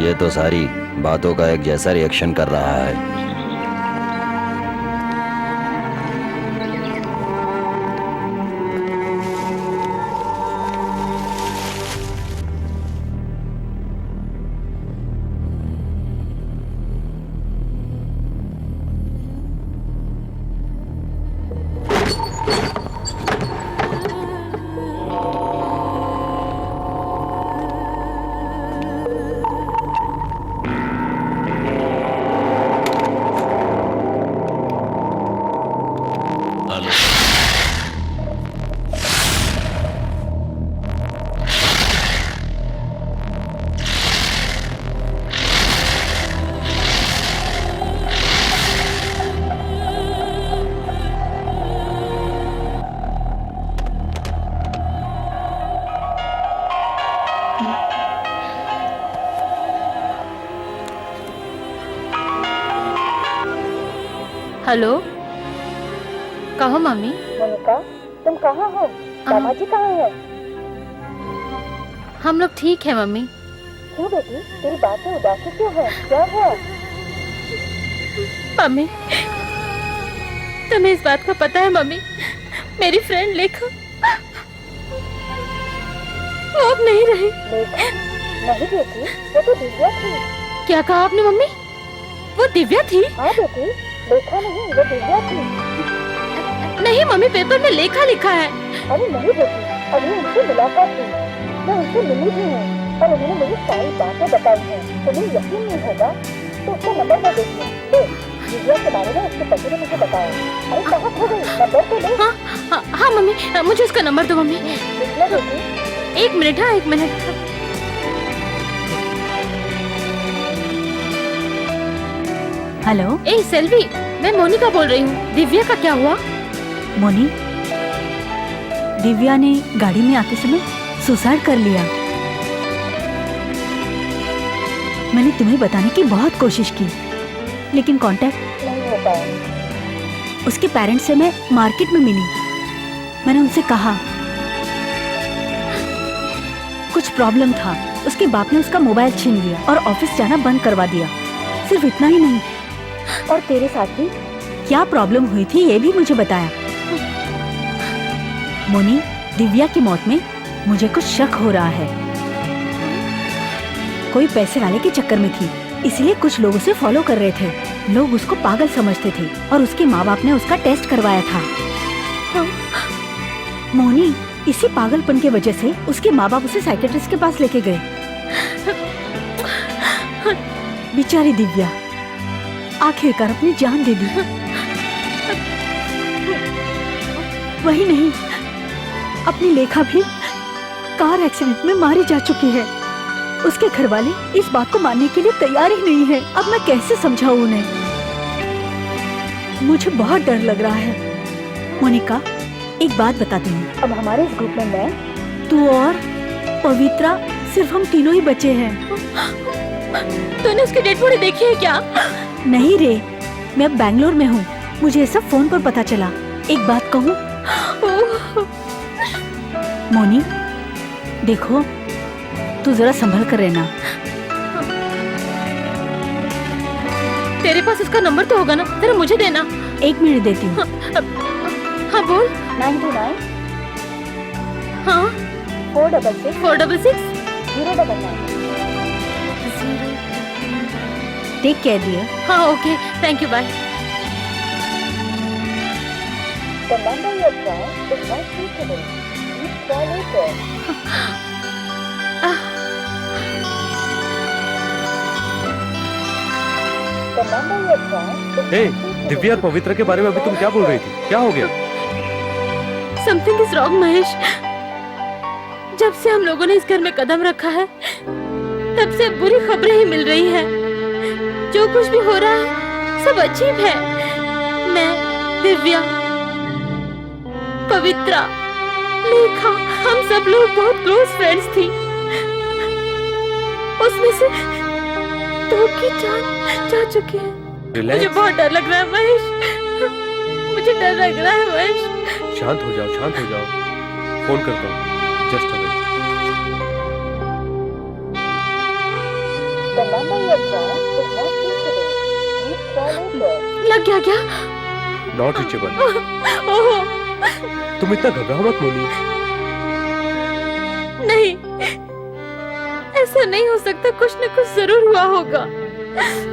ये तो सारी बातों का एक जैसा रिएक्शन कर रहा है। हेलो, कहो मम्मी। मोनिका, तुम कहाँ हो? दामाजी कहाँ है? हम लोग ठीक है मम्मी। क्यों बेटी, तेरी बातें उदासी क्यों है? क्या है? मम्मी, तुम्हें इस बात का पता है मम्मी? मेरी फ्रेंड लेखा वो अब नहीं रही। लेखा? नहीं बेटी, वो तो दिव्या थी। क्या कहा आपने मम्मी? वो दिव्या थी? हाँ बेटी, लेखा नहीं, वो दिव्या थी। नहीं मम्मी, पेपर में लेखा लिखा है। अरे नहीं बेटी, अभी उनसे मुलाकात हुई। मैं उनसे मिली भी हूँ और उन्होंने मुझे सारी बातें बताई हैं। तुम्हें यकीन नहीं होगा तो उसका नंबर मैं देख लूँ। देख, दिव्या के बारे में उसके पति ने मुझे बताया। अरे कहाँ खो गई? नंबर तो ले। हाँ मम्मी, मुझे उसका नंबर दो मम्मी। कितना बेटी? 1 मिनट। हाँ 1 मिनट। हेलो। ए सेल्वी, मैं मोनिका बोल रही हूँ। दिव्या का क्या हुआ? मोनी, दिव्या ने गाड़ी में आते समय सुसाइड कर लिया। मैंने तुम्हें बताने की बहुत कोशिश की, लेकिन कांटेक्ट नहीं हो पाया। उसके पेरेंट्स से मैं मार्केट में मिली। मैंने उनसे कहा कुछ प्रॉब्लम था। उसके बाप ने उसका मोबाइल छीन लिया और ऑफिस जाना बंद करवा दिया। सिर्फ इतना ही नहीं, और तेरे साथ भी क्या प्रॉब्लम हुई थी ये भी मुझे बताया। मोनी, दिव्या की मौत में मुझे कुछ शक हो रहा है। कोई पैसे वाले के चक्कर में थी, इसलिए कुछ लोग उसे फॉलो कर रहे थे। लोग उसको पागल समझते थे और उसके माँ बाप ने उसका टेस्ट करवाया था। मोनी, इसी पागलपन के वजह से उसके माँ बाप उसे साइकेट्रिस्ट के पास लेके गए। बेचारी दिव्या आखिरकार अपनी जान दे दी। वही नहीं, अपनी लेखा भी कार एक्सीडेंट में मारी जा चुकी है। उसके घर वाले इस बात को मानने के लिए तैयार ही नहीं है। अब मैं कैसे समझाऊं उन्हें? मुझे बहुत डर लग रहा है। मोनिका, एक बात बताती हूँ, अब हमारे इस ग्रुप में मैं, तू और पवित्रा, सिर्फ हम तीनों ही बचे हैं। तूने उसकी डेड बॉडी देखी है क्या? नहीं रे, मैं बैंगलोर में हूँ। मुझे ये सब फोन पर पता चला। एक बात कहूँ मोनी, देखो तू जरा संभल कर रहना। तेरे पास उसका नंबर तो होगा ना, जरा मुझे देना। 1 मिनट देती हूँ। हाँ बोल। 99 हाँ 466 466 099। Take care dear. हाँ okay, thank you, bye. The number you have dialed is not reachable. Please try later. The number you have dialed is hey, not reachable. Divya और पवित्र के बारे में अभी तुम क्या बोल रही थी? क्या हो गया? Something is wrong Mahesh. जब से हम लोगों ने इस घर में कदम रखा है, तब से बुरी खबरें ही मिल रही है। जो कुछ भी हो रहा है सब अजीब है। मैं, दिव्या, पवित्रा, लेखा, हम सब लोग बहुत क्लोज फ्रेंड्स थी। उसमें से 2 की जान जा चुकी है। रिलैक्स। मुझे बहुत डर लग रहा है महेश। मुझे डर लग रहा है महेश। शांत हो जाओ, शांत हो जाओ। फोन करता हूँ। Just a minute. The number you have dialed is not reachable. Please try later. लग गया क्या? Not reachable. ओह तुम इतना घबराओ मत मोनी। नहीं, ऐसा नहीं हो सकता। कुछ न कुछ जरूर हुआ होगा।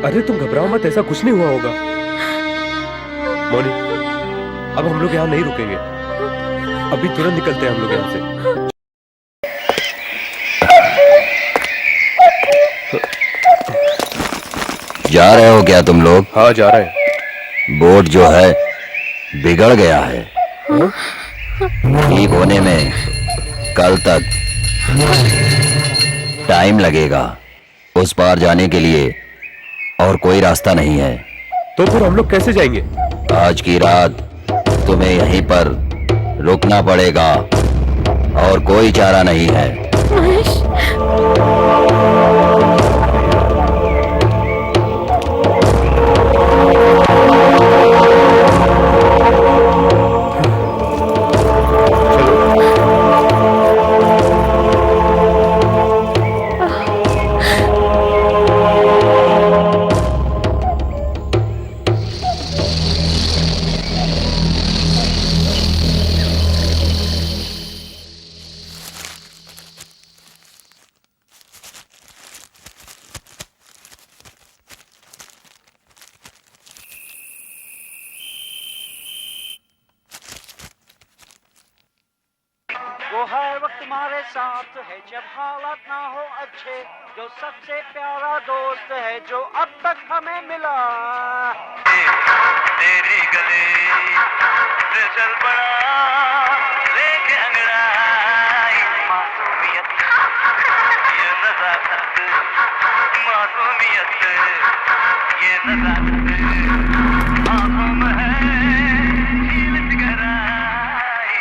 अरे तुम घबराओ मत, ऐसा कुछ नहीं हुआ होगा। मोनी, अब हम लोग यहाँ नहीं रुकेंगे। अभी तुरंत निकलते हैं हम लोग यहाँ से। जा रहे हो क्या तुम लोग? हाँ जा रहे हैं। बोट जो है बिगड़ गया है। ठीक होने में कल तक टाइम लगेगा। उस पार जाने के लिए और कोई रास्ता नहीं है। तो फिर हम लोग कैसे जाएंगे? आज की रात तुम्हें यहीं पर रुकना पड़ेगा और कोई चारा नहीं है। महेश, वो हर वक्त तुम्हारे साथ है जब हालात ना हो अच्छे, जो सबसे प्यारा दोस्त है जो अब तक हमें मिला। तेरी गले से चल पड़ा लेके अंगड़ाई, मासूमियत ये नजाकत, मासूमियत ये नजाकत आंखों में है झील गहराई।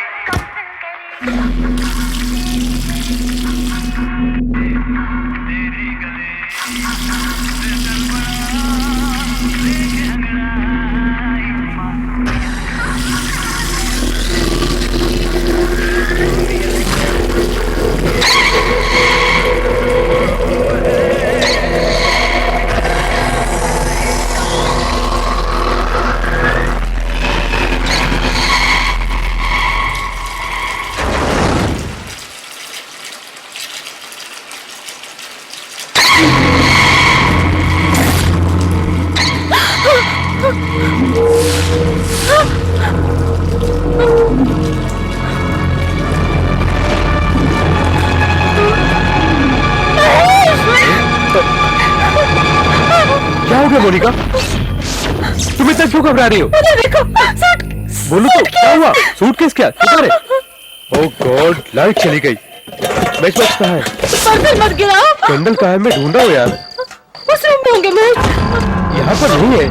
तेरी गले से चल पड़ा लेके अंगड़ाई, मोनिका? तुम इतना क्यों घबरा रही हो? देखो सूट बोलो तो क्या हुआ? सूटकेस क्या? किधर है? ओह गॉड, लाइट चली गई। मैच कहाँ है? पर्दे मत गिराओ। कैंडल कहाँ है? मैं ढूंढ रहा हूँ यार। उस रूम में होंगे महेश। यहाँ पर नहीं है।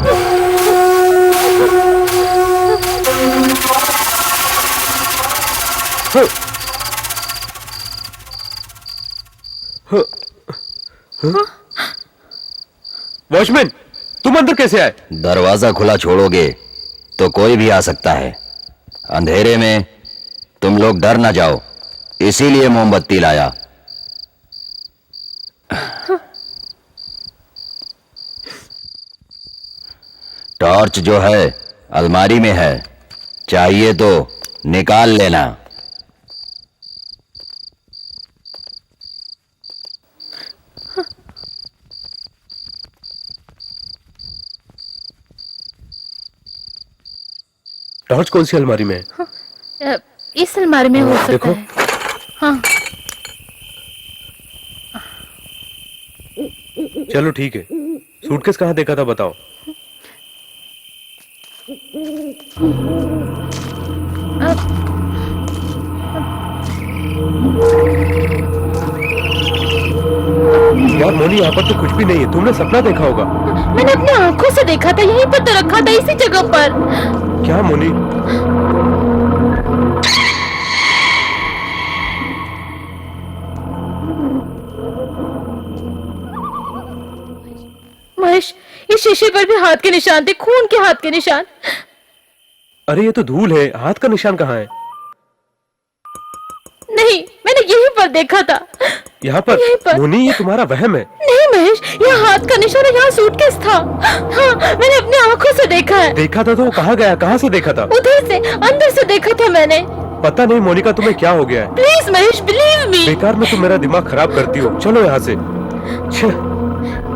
वॉचमैन, तुम अंदर कैसे आए? दरवाजा खुला छोड़ोगे तो कोई भी आ सकता है। अंधेरे में तुम लोग डर ना जाओ, इसीलिए मोमबत्ती लाया। टॉर्च जो है अलमारी में है, चाहिए तो निकाल लेना। टॉर्च कौन सी अलमारी में है? इस अलमारी में हो सकता देखो। है। हाँ। चलो ठीक है। सूटकेस कहाँ देखा था बताओ। यार मोनी, यहाँ पर तो कुछ भी नहीं है। तुमने सपना देखा होगा। मैंने अपनी आंखों से देखा था, यहीं पर तो रखा था, इसी जगह पर। क्या मोनी? महेश, इस शीशे पर भी हाथ के निशान थे, खून के हाथ के निशान। अरे ये तो धूल है, हाथ का निशान कहाँ है? नहीं, मैंने यहीं पर देखा था। यहाँ पर? यहीं पर। मोनी, ये तुम्हारा वहम है। नहीं महेश, यहाँ हाथ का निशान है, यहाँ सूटकेस था। हाँ, मैंने अपनी आंखों से देखा है। देखा था तो वो कहाँ गया? कहाँ से देखा था? उधर से, अंदर से देखा था मैंने। पता नहीं मोनिका, तुम्हें क्या हो गया है? Please Mahesh, believe me. बेकार में तुम मेरा दिमाग खराब करती हो। चलो यहाँ से। छह,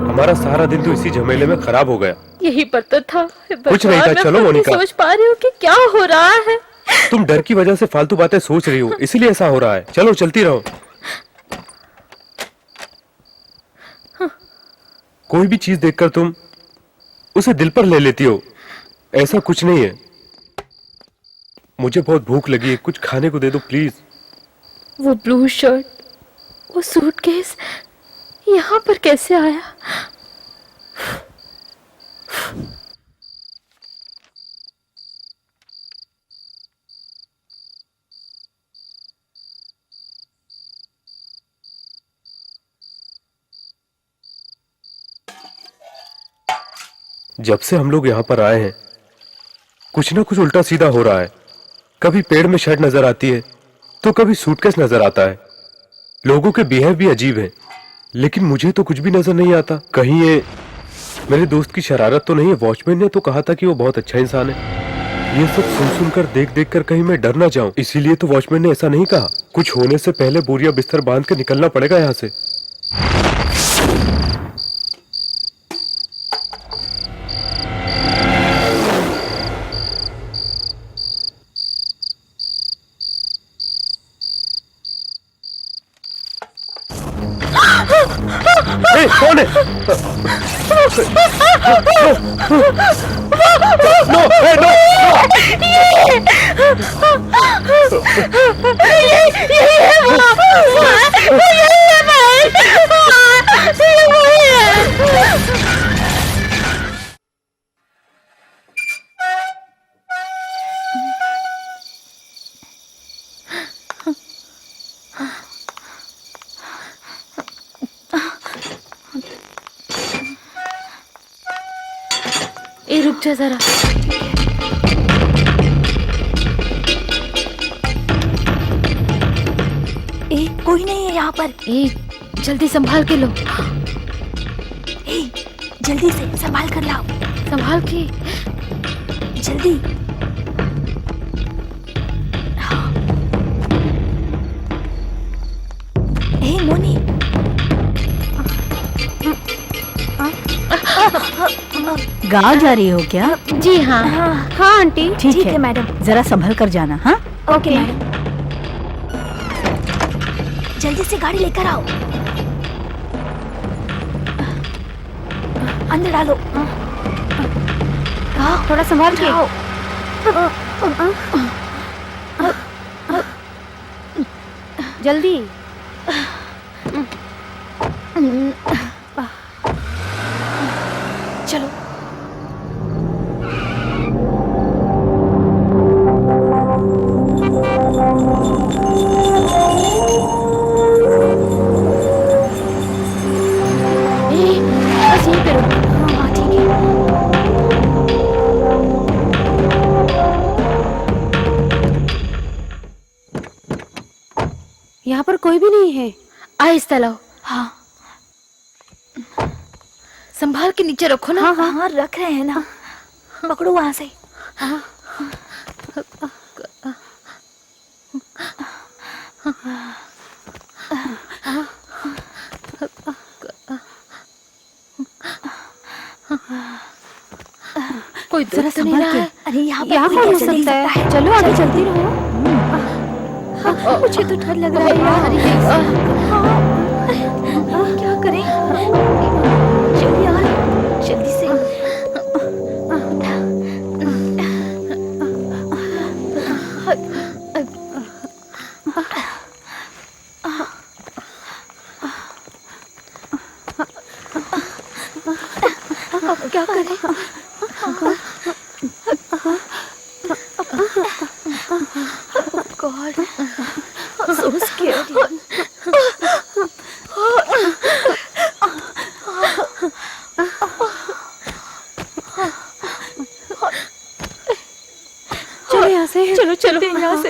हमारा सारा दिन तो इसी झमेले में खराब हो गया। यहीं पर तो था। कुछ नहीं था, मैं चलो खुद नहीं मोनिका। समझ पा रही हूँ कि क्या हो रहा है। तुम डर की वजह से फालतू बातें सोच रही हो, इसीलिए ऐसा हो रहा है। चलो चलती रहो। कोई भी चीज देखकर तुम उसे दिल पर ले लेती हो, ऐसा कुछ नहीं है। मुझे बहुत भूख लगी है, कुछ खाने को दे दो प्लीज। वो ब्लू शर्ट, वो सूटकेस यहाँ पर कैसे आया? जब से हम लोग यहाँ पर आए हैं, कुछ ना कुछ उल्टा सीधा हो रहा है। कभी पेड़ में शर्ट नजर आती है तो कभी सूटकेस नजर आता है। लोगों के बिहेव भी अजीब है, लेकिन मुझे तो कुछ भी नजर नहीं आता। कहीं ये मेरे दोस्त की शरारत तो नहीं है? वॉचमैन ने तो कहा था कि वो बहुत अच्छा इंसान है। ये सब सुन सुनकर देख देख कर कहीं मैं डर ना जाऊं, इसीलिए तो वॉचमैन ने ऐसा नहीं कहा। कुछ होने से पहले बोरिया बिस्तर बांध के निकलना पड़ेगा यहाँ से। ए, कौन है? नो, ए, नो, ए रुक जा जरा। ए, कोई नहीं है यहाँ पर। ए जल्दी संभाल के लो। ए, जल्दी से संभाल कर लाओ। संभाल के। जल्दी। ए मोनी, गाँव जा रही हो क्या? जी हाँ। हाँ आंटी। ठीक है मैडम, जरा संभल कर जाना। हाँ ओके। जल्दी से गाड़ी लेकर आओ। अंदर डालो। थोड़ा संभाल के। जल्दी। चलो। बस यहीं पे रुक। हाँ ठीक है। यहाँ पर कोई भी नहीं है। आहिस्ता लाओ। हाँ संभाल के नीचे रखो ना। हाँ हाँ हाँ रख रहे हैं ना। पकड़ो वहां से। कोई जरा तो नहीं संभाल रहा के। है। अरे यहाँ यहाँ पर कौन हो कैसे नहीं सकता है? सकता है? चलो आगे चलती रहो। मुझे तो डर लग रहा है यार। क्या करें? चल यार जल्दी से। क्या करें? God, I'm so scared. चलो यहाँ से। चलो चलते हैं यहाँ से।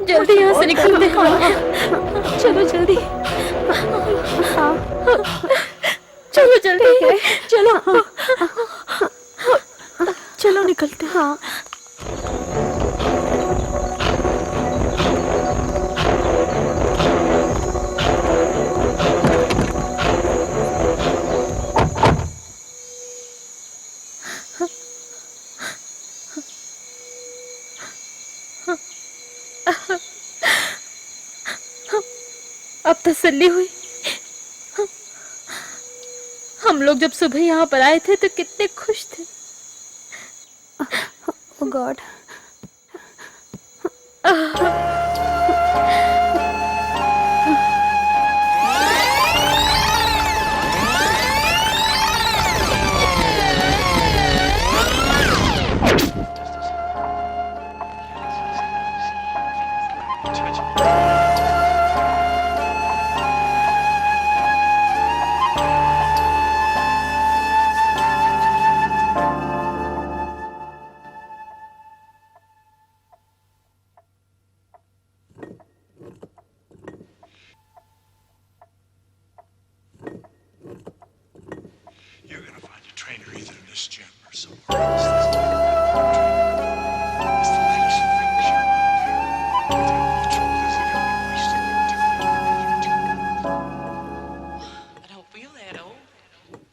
जल्दी यहाँ से निकलते हैं। चलो जल्दी। चलो जल्दी। चलो चलो निकलते हैं। हाँ अब तसल्ली हुई। हम लोग जब सुबह यहाँ पर आए थे तो कितने खुश थे। Oh God. You're gonna find a trainer either in this gym or somewhere else. It's the latest thing, Sean. The trouble is, I gotta be wasting your time. I don't feel that old.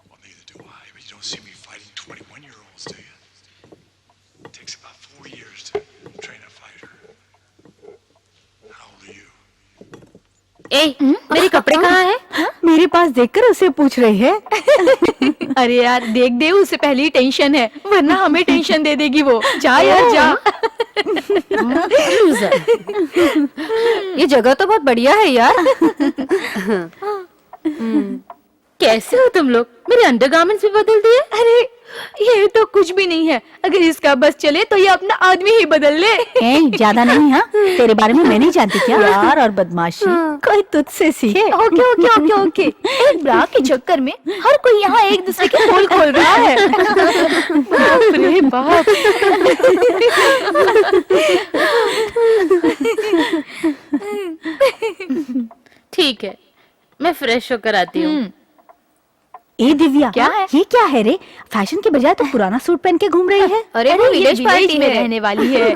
Well, neither do I, but you don't see me fighting 21-year-olds, do you? It takes about 4 years to train a fighter. How old are you? ए, मेरे कपड़े कहाँ हैं? मेरे पास देखकर उसे पूछ रही है। अरे यार देख दे, उसे पहले ही टेंशन है, वरना हमें टेंशन दे देगी वो। जा यार जा। ये जगह तो बहुत बढ़िया है यार। कैसे हो तुम लोग? मेरे अंडरगारमेंट्स भी बदल दिए। अरे ये तो कुछ भी नहीं है, अगर इसका बस चले तो ये अपना आदमी ही बदल ले। ज्यादा नहीं। हाँ तेरे बारे में मैं नहीं जानती क्या यार, और बदमाशी कोई तुझसे सीखे। Okay okay okay okay. एक ब्रा के चक्कर में हर कोई यहाँ एक दूसरे के पोल खोल रहा है। बाप रे बाप। ठीक है, मैं फ्रेश होकर आती हूँ। ए दिव्या, क्या है? ये क्या है रे? फैशन के बजाय तो पुराना सूट पहन के घूम रही है। अरे वो ये विलेज पार्टी में है। रहने वाली है।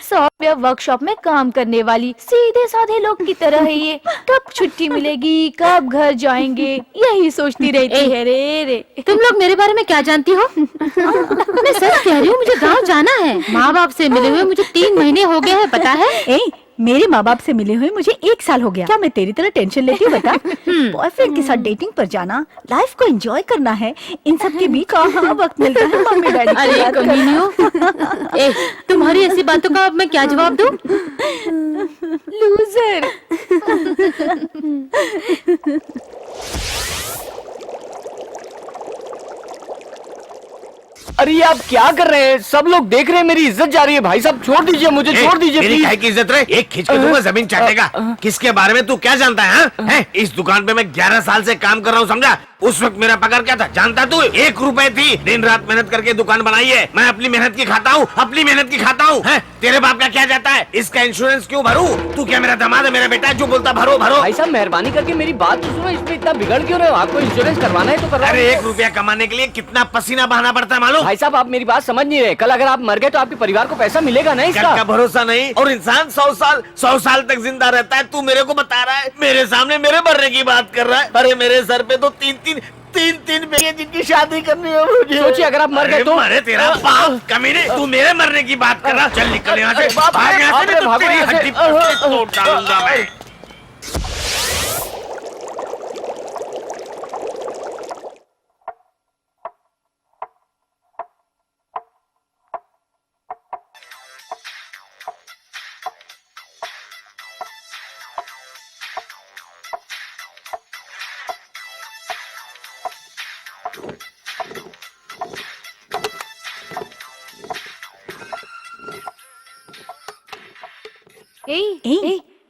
सॉफ्टवेयर वर्कशॉप में काम करने वाली सीधे साधे लोग की तरह है ये। कब छुट्टी मिलेगी, कब घर जाएंगे, यही सोचती रहती है रे। तुम लोग मेरे बारे में क्या जानती हो? मैं सच कह रही हूँ, मुझे गांव जाना है। माँ बाप से मिले हुए मुझे 3 महीने हो गए हैं, पता है? ए मेरे माँ बाप से मिले हुए मुझे 1 साल हो गया। क्या मैं तेरी तरह टेंशन लेती हूँ बता? बॉयफ्रेंड के साथ डेटिंग पर जाना, लाइफ को एंजॉय करना है, इन सब के बीच कहाँ वक्त मिलता है मम्मी डैडी की अरे बात करना। कमीनियों, तुम्हारी ऐसी बातों का अब मैं क्या जवाब दूं? लूजर। अरे ये आप क्या कर रहे हैं? सब लोग देख रहे हैं, मेरी इज्जत जा रही है। भाई साहब छोड़ दीजिए मुझे, छोड़ दीजिए मेरी प्लीज। काहे की इज्जत रहे? एक खींच के दूंगा, जमीन चाटेगा। किसके बारे में तू क्या जानता है? हाँ? हैं? इस दुकान पे मैं 11 साल से काम कर रहा हूँ, समझा? उस वक्त मेरा पगार क्या था जानता तू? 1 रुपए थी। दिन रात मेहनत करके दुकान बनाई है। मैं अपनी मेहनत की खाता हूँ, अपनी मेहनत की खाता हूँ। तेरे बाप का क्या जाता है? इसका इंश्योरेंस क्यों भरूं? तू क्या मेरा दामाद है? मेरा बेटा है जो बोलता भरो भरो। भाई साहब मेहरबानी करके मेरी बात तो सुनो, इसमें इतना बिगड़ क्यों रहे हो? आपको इंश्योरेंस करवाना है तो करवाओ। अरे 1 रुपया कमाने के लिए कितना पसीना बहाना पड़ता है मालूम? भाई साहब आप मेरी बात समझ नहीं रहे। कल अगर आप मर गए तो आपके परिवार को पैसा मिलेगा ना कल इसका? का भरोसा नहीं। और इंसान 100 साल तक जिंदा रहता है। तू मेरे को बता रहा है, मेरे सामने मेरे मरने की बात कर रहा है। अरे मेरे सर पे तो तीन बेटे जिनकी शादी करनी है मुझे। सोचिए अगर आप मर गए तो? मरे तेरा बाप कमीने। तू मेरे मरने की बात कर रहा? चल निकल यहाँ से, भाग यहाँ से, नहीं तो तेरी हड्डी तोड़ डालूंगा मैं।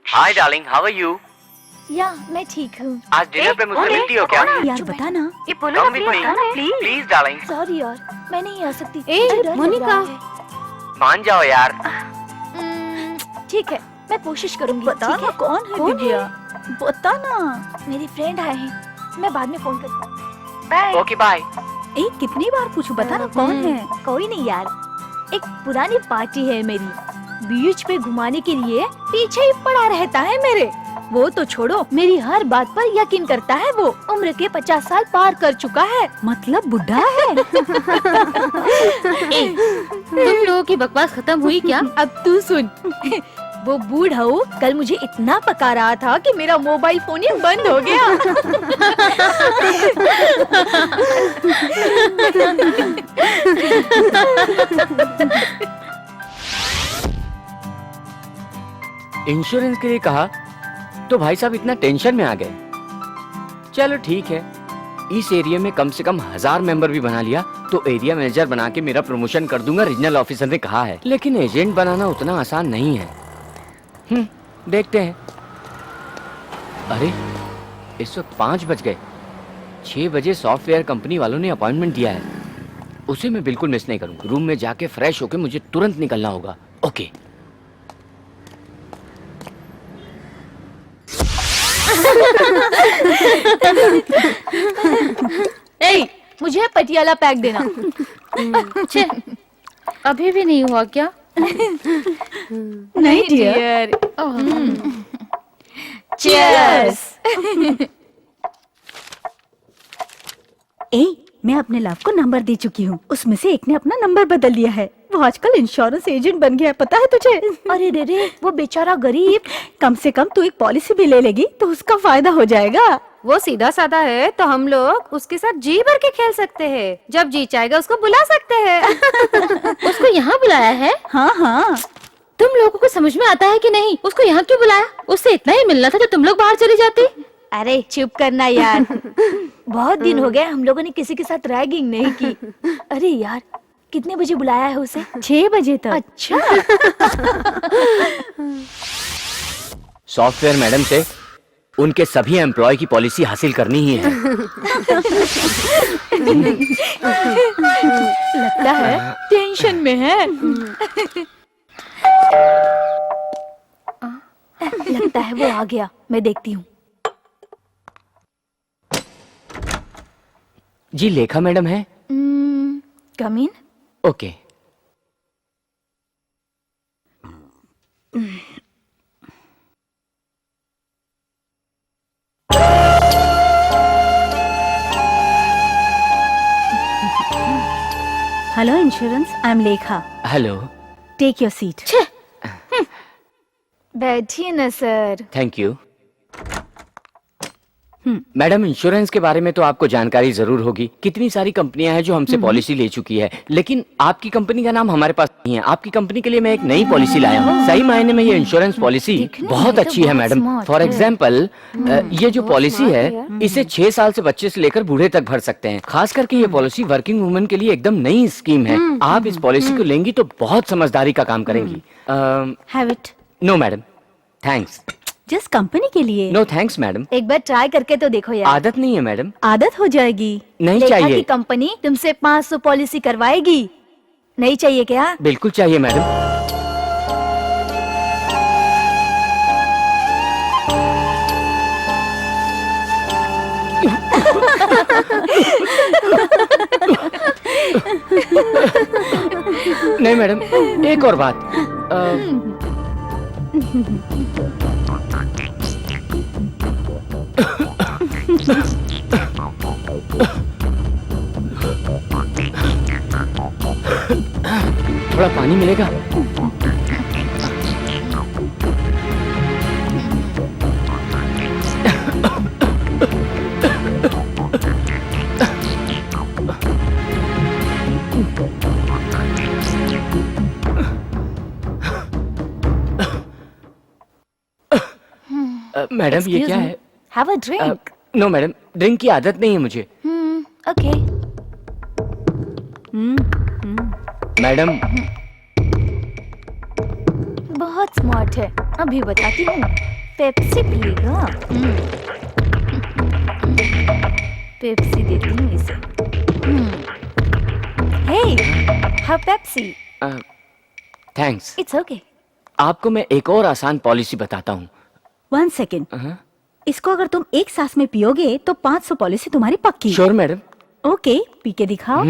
Hi darling, how are you? या मैं ठीक हूँ। आज डिनर पे मुझसे मिलती हो क्या? यार बता ना। Come with me please darling. Sorry यार, मैं नहीं आ सकती। मोनिका। मान जाओ यार। ठीक है, मैं कोशिश करूंगी। बता ना कौन है दिव्या? बता ना। मेरी फ्रेंड आए हैं, मैं बाद में फोन करती। Okay bye. कितनी बार पूछूं? बता ना कौन है? कोई नहीं यार, एक पुरानी पार्टी है मेरी। बीच पे घुमाने के लिए पीछे ही पड़ा रहता है मेरे। वो तो छोड़ो, मेरी हर बात पर यकीन करता है। वो उम्र के 50 साल पार कर चुका है, मतलब बुढ़ा है। तुम लोगों की बकवास खत्म हुई क्या? अब तू सुन। वो बूढ़ा कल मुझे इतना पका रहा था कि मेरा मोबाइल फोन ही बंद हो गया। इंश्योरेंस के लिए कहा तो भाई साहब इतना टेंशन में आ गए। चलो ठीक है, इस एरिया में कम से कम 1000 मेंबर भी बना लिया तो एरिया मैनेजर बना के मेरा प्रमोशन कर दूंगा, रीजनल ऑफिसर ने कहा है। लेकिन एजेंट बनाना उतना आसान नहीं है। देखते हैं। अरे इस वक्त 5 बज गए। 6 बजे सॉफ्टवेयर कंपनी वालों ने अपॉइंटमेंट दिया है, उसे मैं बिल्कुल मिस नहीं करूंगा। रूम में जाके फ्रेश होके मुझे तुरंत निकलना होगा। ओके। मुझे पटियाला पैक देना। छे, अभी भी नहीं हुआ क्या? नहीं डियर। चीयर्स। मैं अपने लव को नंबर दे चुकी हूँ। उसमें से एक ने अपना नंबर बदल लिया है। वो आजकल इंश्योरेंस एजेंट बन गया है, पता है तुझे? अरे रे, वो बेचारा गरीब। कम से कम तू एक पॉलिसी भी ले लेगी तो उसका फायदा हो जाएगा। वो सीधा साधा है तो हम लोग उसके साथ जी भर के खेल सकते हैं। जब जी चाहेगा उसको बुला सकते हैं। उसको यहाँ बुलाया है? हाँ हाँ। तुम लोगों को समझ में आता है कि नहीं? उसको यहाँ क्यों बुलाया? उससे इतना ही मिलना था तो तुम लोग बाहर चली जाती। अरे चुप करना यार। बहुत दिन हो गए हम लोगों ने किसी के साथ रैगिंग नहीं की। अरे यार, कितने बजे बुलाया है उसे? 6 बजे तक। अच्छा। सॉफ्टवेयर मैडम से उनके सभी एम्प्लॉय की पॉलिसी हासिल करनी ही है। लगता है टेंशन में है। लगता है वो आ गया, मैं देखती हूँ। जी लेखा मैडम है? Come in. Okay. Hello insurance, I am Lekha. Hello. Take your seat. बैठिए ना sir. Thank you. Madam, insurance के बारे में तो आपको जानकारी जरूर होगी। कितनी सारी कंपनियां हैं जो हमसे पॉलिसी ले चुकी है, लेकिन आपकी कंपनी का नाम हमारे पास नहीं है। आपकी कंपनी के लिए मैं एक नई पॉलिसी लाया हूँ। सही मायने में ये इंश्योरेंस पॉलिसी बहुत अच्छी है मैडम। फॉर एग्जाम्पल, ये जो पॉलिसी है इसे 6 साल से बच्चे से लेकर बूढ़े तक भर सकते हैं। खास करके ये पॉलिसी वर्किंग वुमेन के लिए एकदम नई स्कीम है। आप इस पॉलिसी को लेंगी तो बहुत समझदारी का काम करेंगी। Have it. No madam, thanks. Just company के लिए। No thanks madam. एक बार ट्राई करके तो देखो यार। आदत नहीं है मैडम। आदत हो जाएगी। नहीं लेखा चाहिए। की कंपनी तुमसे 500 पॉलिसी करवाएगी। नहीं चाहिए क्या? बिल्कुल चाहिए मैडम। नहीं मैडम, एक और बात। थोड़ा पानी मिलेगा? मैडम, ये क्या है? Have a drink. No madam, drink की आदत नहीं है मुझे। Okay. मैडम, बहुत स्मार्ट है। अभी बताती हूँ। पेप्सी पिएगा? पेप्सी देती हूँ इसे। Hey, have Pepsi. Thanks. It's okay. आपको मैं एक और आसान पॉलिसी बताता हूँ। 1 सेकेंड। इसको अगर तुम एक सांस में पियोगे तो 500 पॉलिसी तुम्हारी पक्की। Sure madam. ओके, पी के दिखाओ।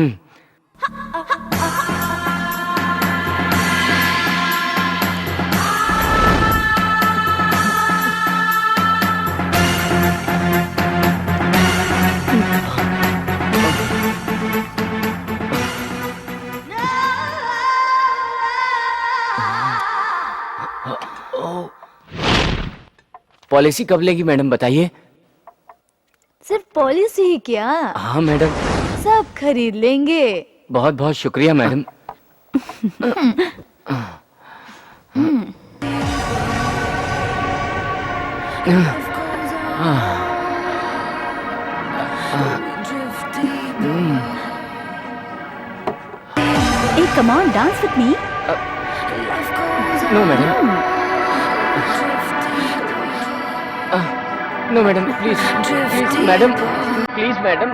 पॉलिसी कब लेगी मैडम, बताइए? सिर्फ पॉलिसी ही क्या? हाँ मैडम। सब खरीद लेंगे। बहुत बहुत शुक्रिया madam. Hey, come on, dance with me. No madam. No madam, please please madam, please madam.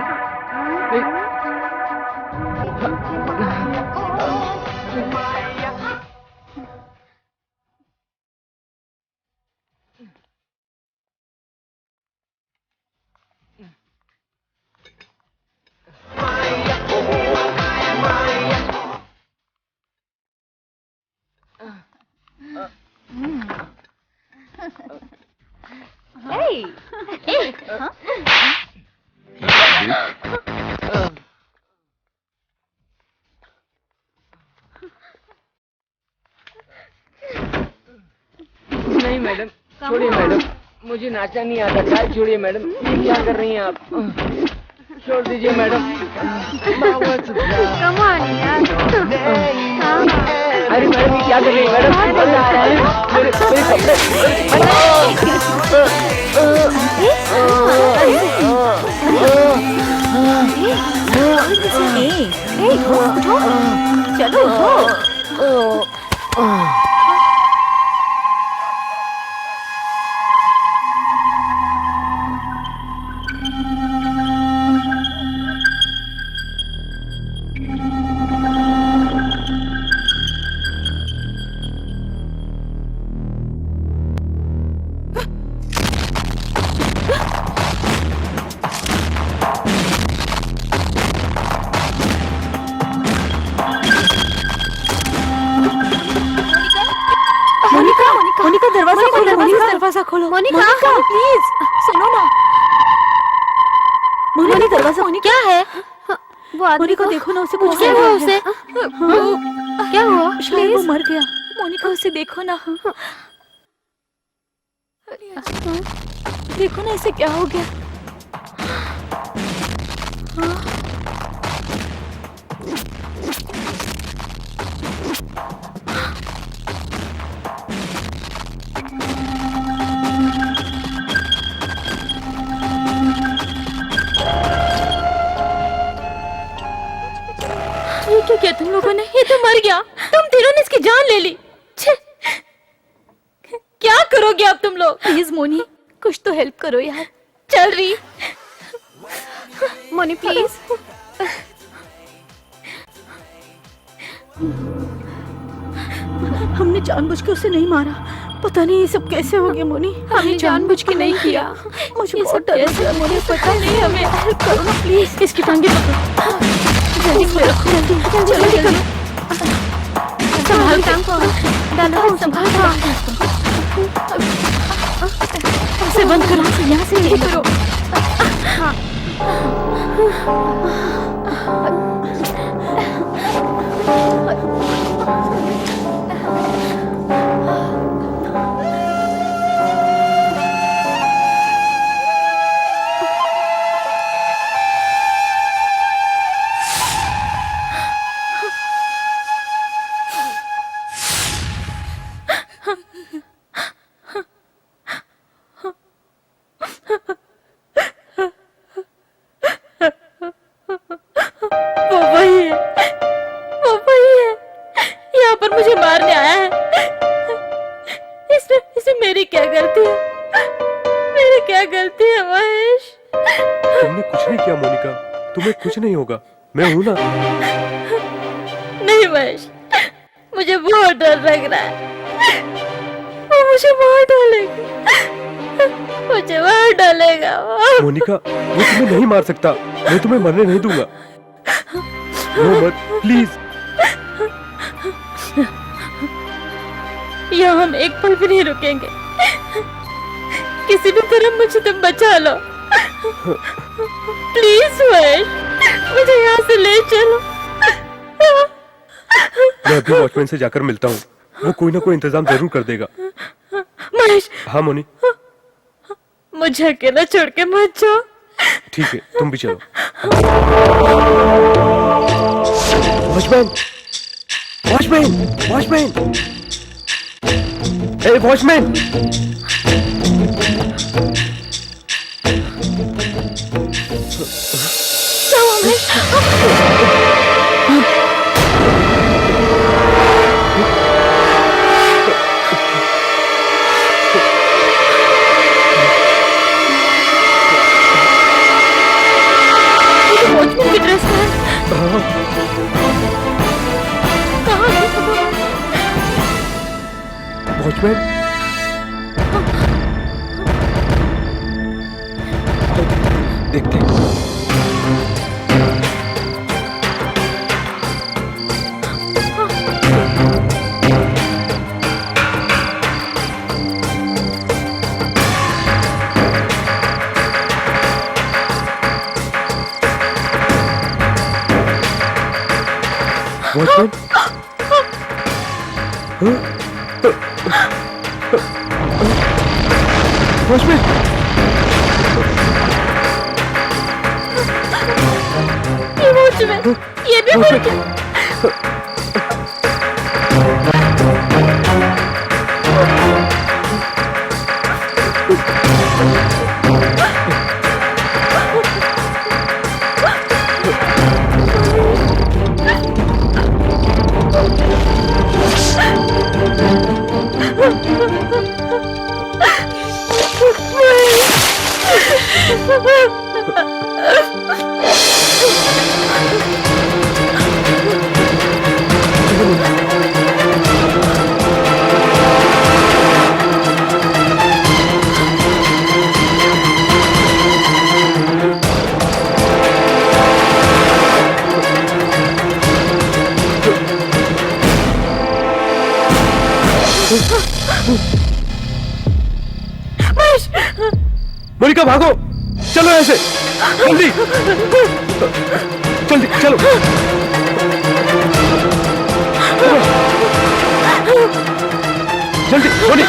Hey! Hey! Huh? नहीं मैडम, छोड़िए मैडम, मुझे नाचना नहीं आता। चाय छोड़िए मैडम, ये क्या कर रही हैं आप? छोड़ दीजिए मैडम। Come on, यार। अरे मैडम, ये क्या कर रही है मैडम? मजा आ रहा है। मेरे कपड़े। चलो उठो। मोनिका, दरवाजा खोलो। मोनिका, दरवाजा खोलो। मोनिका, प्लीज सुनो ना। मोनिका, दरवाजा। क्या है? वो आदमी मोनिका, देखो ना, उसे कुछ क्या हुआ उसे? क्या हुआ? शायद वो मर गया। मोनिका, उसे देखो ना। देखो ना इसे क्या हो गया। ये क्या किया तुम लोगों ने? ये तो मर गया। तुम तीनों ने इसकी जान ले ली। छे! क्या करोगे अब तुम लोग? प्लीज मोनी, कुछ तो हेल्प करो यार। चल रही। मोनी प्लीज। हमने जानबूझ के उसे नहीं मारा। पता नहीं ये सब कैसे हो गया मोनी। हमने जानबूझ के नहीं किया। मुझे बहुत डर लग रहा है मोनी। पता नहीं हमें हेल्प करो ना प्लीज। इसकी टांगे पकड़ो। जल्दी से रखो, जल्दी जल्दी करो। संभाल टांग को डालो, संभाल। इसे बंद करो। यहाँ से ये करो। यहाँ पर मुझे मारने आया है। इसमें मेरी क्या गलती है? मेरी क्या गलती है महेश? तुमने कुछ नहीं किया मोनिका, तुम्हें कुछ नहीं होगा, मैं हूं ना। नहीं महेश, मुझे बहुत डर लग रहा है। वो मुझे मार डालेगा, मुझे मार डालेगा। मोनिका, वो तुम्हें नहीं मार सकता, मैं तुम्हें मरने नहीं दूंगा। नो मत, प्लीज। यहाँ हम एक पल भी नहीं रुकेंगे। किसी भी तरह मुझे तुम बचा लो प्लीज महेश, मुझे यहाँ से ले चलो। मैं अभी वॉचमैन से जाकर मिलता हूँ, वो कोई ना कोई इंतजाम जरूर कर देगा। महेश। हाँ मोनी। मुझे अकेला छोड़ के मत जाओ। ठीक है, तुम भी चलो। वॉचमैन, वॉचमैन, वॉचमैन, ए वॉचमैन। वॉचमैन की ड्रेस है। कहाँ है? वॉचमैन, देखते हैं। वॉचमैन, वॉचमैन, ये वॉचमैन, ये भी वॉचमैन। मोनिका भागो, चलो ऐसे, जल्दी जल्दी चलो। जल्दी मोनी,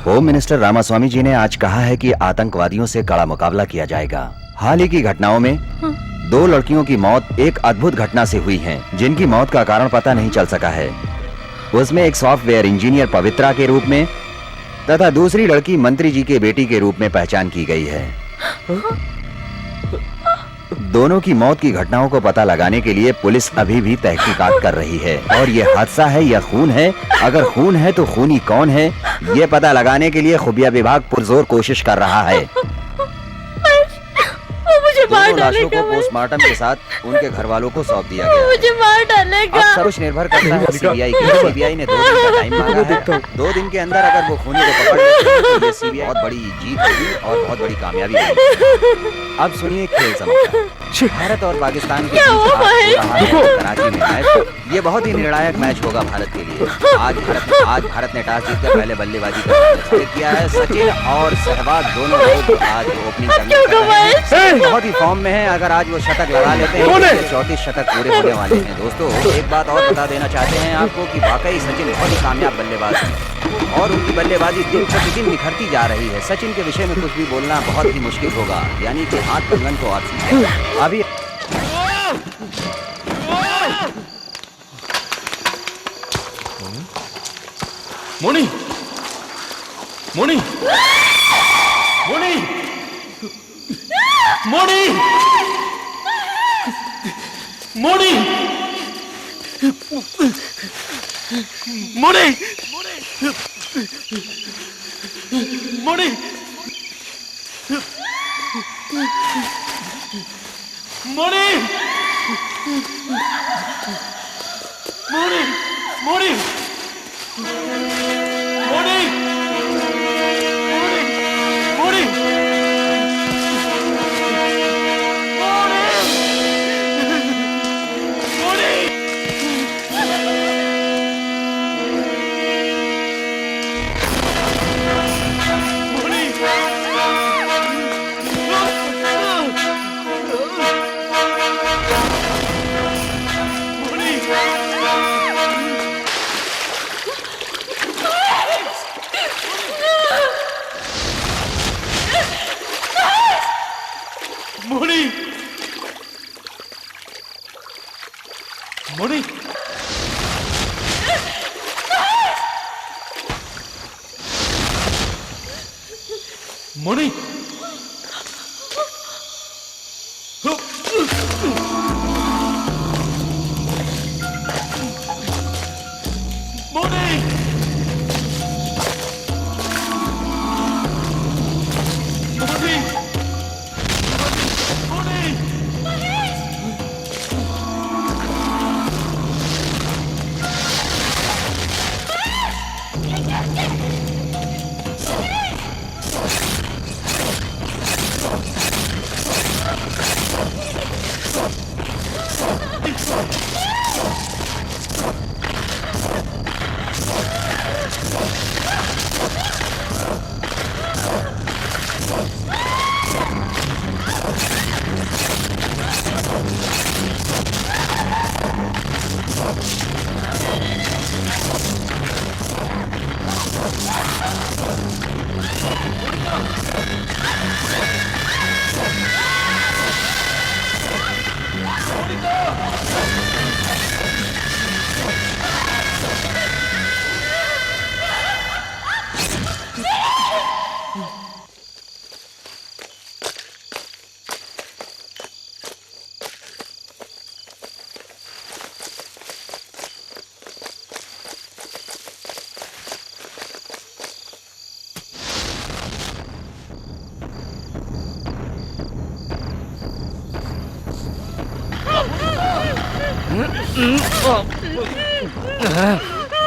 होम मिनिस्टर रामास्वामी जी ने आज कहा है कि आतंकवादियों से कड़ा मुकाबला किया जाएगा। हाल ही की घटनाओं में 2 लड़कियों की मौत एक अद्भुत घटना से हुई है, जिनकी मौत का कारण पता नहीं चल सका है। उसमें एक सॉफ्टवेयर इंजीनियर पवित्रा के रूप में तथा दूसरी लड़की मंत्री जी के बेटी के रूप में पहचान की गई है। दोनों की मौत की घटनाओं को पता लगाने के लिए पुलिस अभी भी तहकीकात कर रही है और ये हादसा है या खून है। अगर खून है तो खूनी कौन है, ये पता लगाने के लिए खुफिया विभाग पुरजोर कोशिश कर रहा है। मुझे मार दोनों लाशों डालेगा। को पोस्टमार्टम के साथ उनके घर वालों को सौंप दिया गया है। मुझे मार डालेगा। अब सब कुछ निर्भर करता है सीबीआई की। सीबीआई ने 2 दिन का टाइम मांगा है। 2 दिन के अंदर अगर वो खूनी को पकड़ लेते हैं तो ये सीबीआई बहुत बड़ी जीत होगी और बहुत बड़ी कामयाबी होगी। अब सुनिए खेल समाचार। भारत और पाकिस्तान के बीच आज हो रहा है कराची में मैच। ये बहुत ही निर्णायक मैच होगा भारत के लिए। आज भारत ने टॉस जीतकर पहले बल्लेबाजी करना निश्चित किया है। सचिन और सहवाग दोनों लोग आज ओपनिंग करने बहुत ही फॉर्म में है। अगर आज वो शतक लगा लेते हैं तो 34 शतक पूरे होने वाले हैं। दोस्तों एक बात और बता देना चाहते हैं आपको कि वाकई सचिन बहुत ही कामयाब बल्लेबाज है और उनकी बल्लेबाजी दिन प्रतिदिन निखरती जा रही है। सचिन के विषय में कुछ भी बोलना बहुत ही मुश्किल होगा, यानी कि हाथ कंगन को और अभी मोनी मोनी मोनी मोनी मोनी मोनी मोनी मोनी मोनी मोनी मोनी मोनी मोनी मोनी मोनी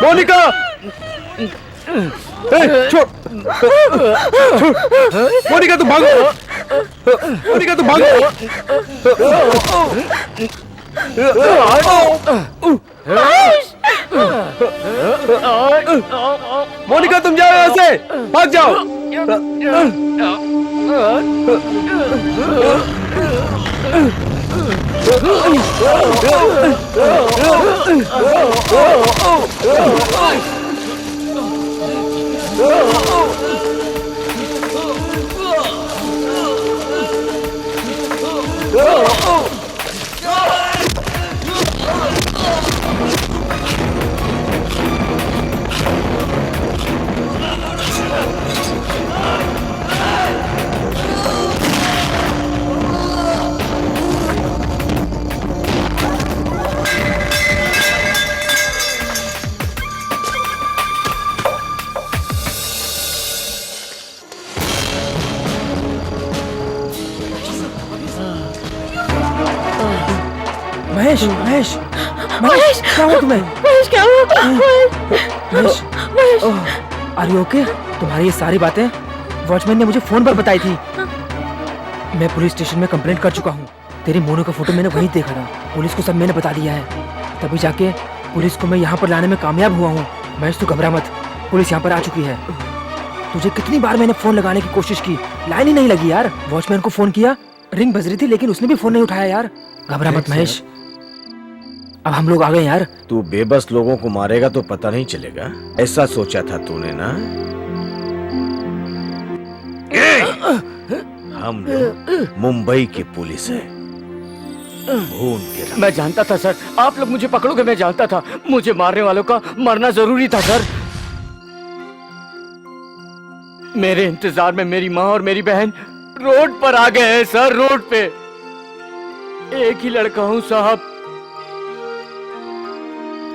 मोनिका छोड़ मोनिका तुम भागो मोनिका तुम भागो मोनिका तुम जाओ यहाँ से भाग जाओ महेश महेश महेश क्या हुआ तुम्हें? महेश क्या हुआ? Mahesh are you okay? तुम्हारी ये सारी बातें वॉचमैन ने मुझे फोन पर बताई थी। मैं पुलिस स्टेशन में कंप्लेंट कर चुका हूँ। तेरी मोनू का फोटो मैंने वहीं देखा था। पुलिस को सब मैंने बता दिया है। तभी जाके पुलिस को मैं यहाँ पर लाने में कामयाब हुआ हूँ। महेश तू घबरा मत, पुलिस यहाँ पर आ चुकी है। तुझे कितनी बार मैंने फोन लगाने की कोशिश की, लाइन ही नहीं लगी यार। वॉचमैन को फोन किया, रिंग बज रही थी लेकिन उसने भी फोन नहीं उठाया यार। घबरा मत महेश, अब हम लोग आ गए यार। तू बेबस लोगों को मारेगा तो पता नहीं चलेगा, ऐसा सोचा था तूने ना? हम लोग मुंबई की पुलिस है, भून के। मैं जानता था सर, आप लोग मुझे पकड़ोगे। मैं जानता था मुझे मारने वालों का मरना जरूरी था सर। मेरे इंतजार में मेरी माँ और मेरी बहन रोड पर आ गए हैं सर, रोड पे। एक ही लड़का हूँ साहब,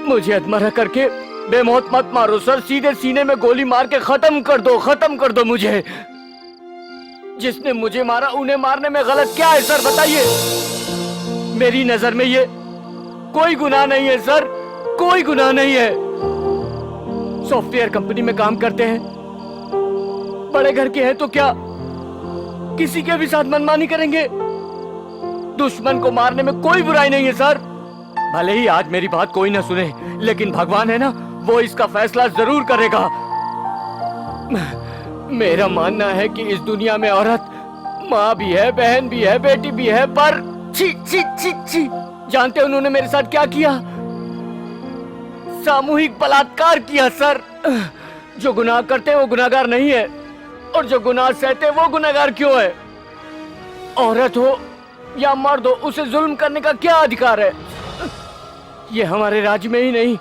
मुझे अधमरा करके बेमौत मत मारो सर। सीधे सीने में गोली मार के खत्म कर दो मुझे। जिसने मुझे मारा उन्हें मारने में गलत क्या है सर, बताइए। मेरी नजर में ये कोई गुनाह नहीं है सर, कोई गुनाह नहीं है। सॉफ्टवेयर कंपनी में काम करते हैं, बड़े घर के हैं, तो क्या किसी के भी साथ मनमानी करेंगे? दुश्मन को मारने में कोई बुराई नहीं है सर। भले ही आज मेरी बात कोई ना सुने, लेकिन भगवान है ना, वो इसका फैसला जरूर करेगा। मेरा मानना है कि इस दुनिया में औरत माँ भी है, बहन भी है, बेटी भी है, पर छी छी छी छी। जानते उन्होंने मेरे साथ क्या किया? सामूहिक बलात्कार किया सर। जो गुनाह करते हैं वो गुनाहगार नहीं है, और जो गुनाह सहते हैं वो गुनाहगार क्यों है? औरत हो या मर्द हो, उसे जुल्म करने का क्या अधिकार है? ये हमारे राज्य में ही नहीं,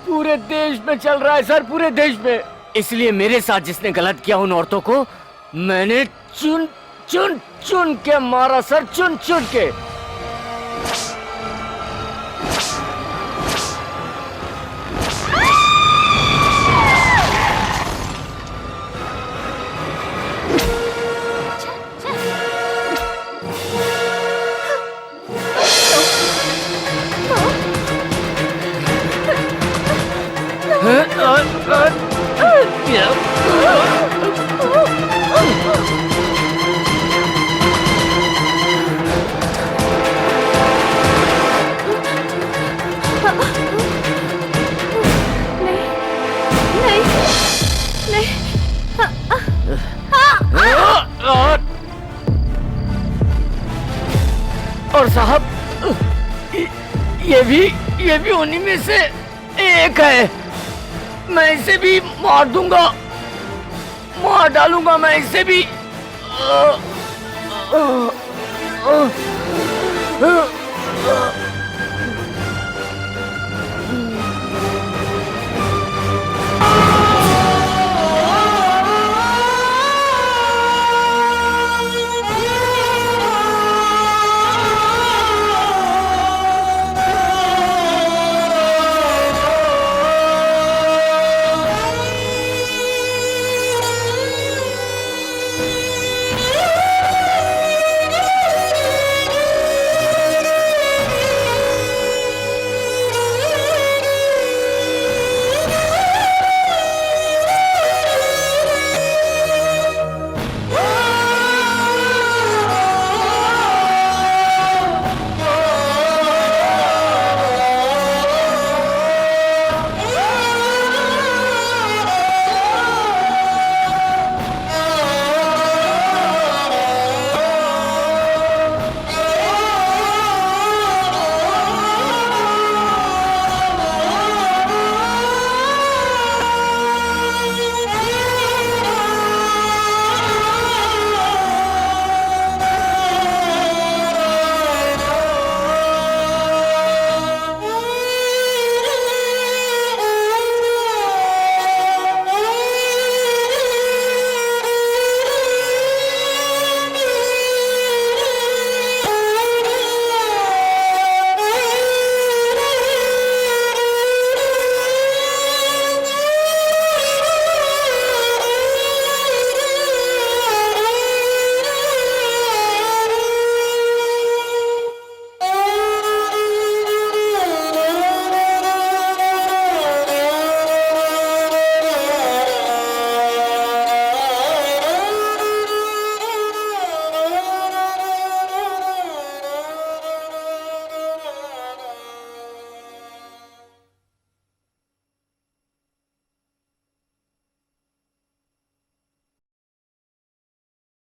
पूरे देश में चल रहा है सर, पूरे देश में। इसलिए मेरे साथ जिसने गलत किया उन औरतों को मैंने चुन चुन चुन के मारा सर, चुन चुन के। और साहब ये भी उन्हीं में से एक है। मैं इसे भी मार दूंगा, मार डालूंगा मैं इसे भी।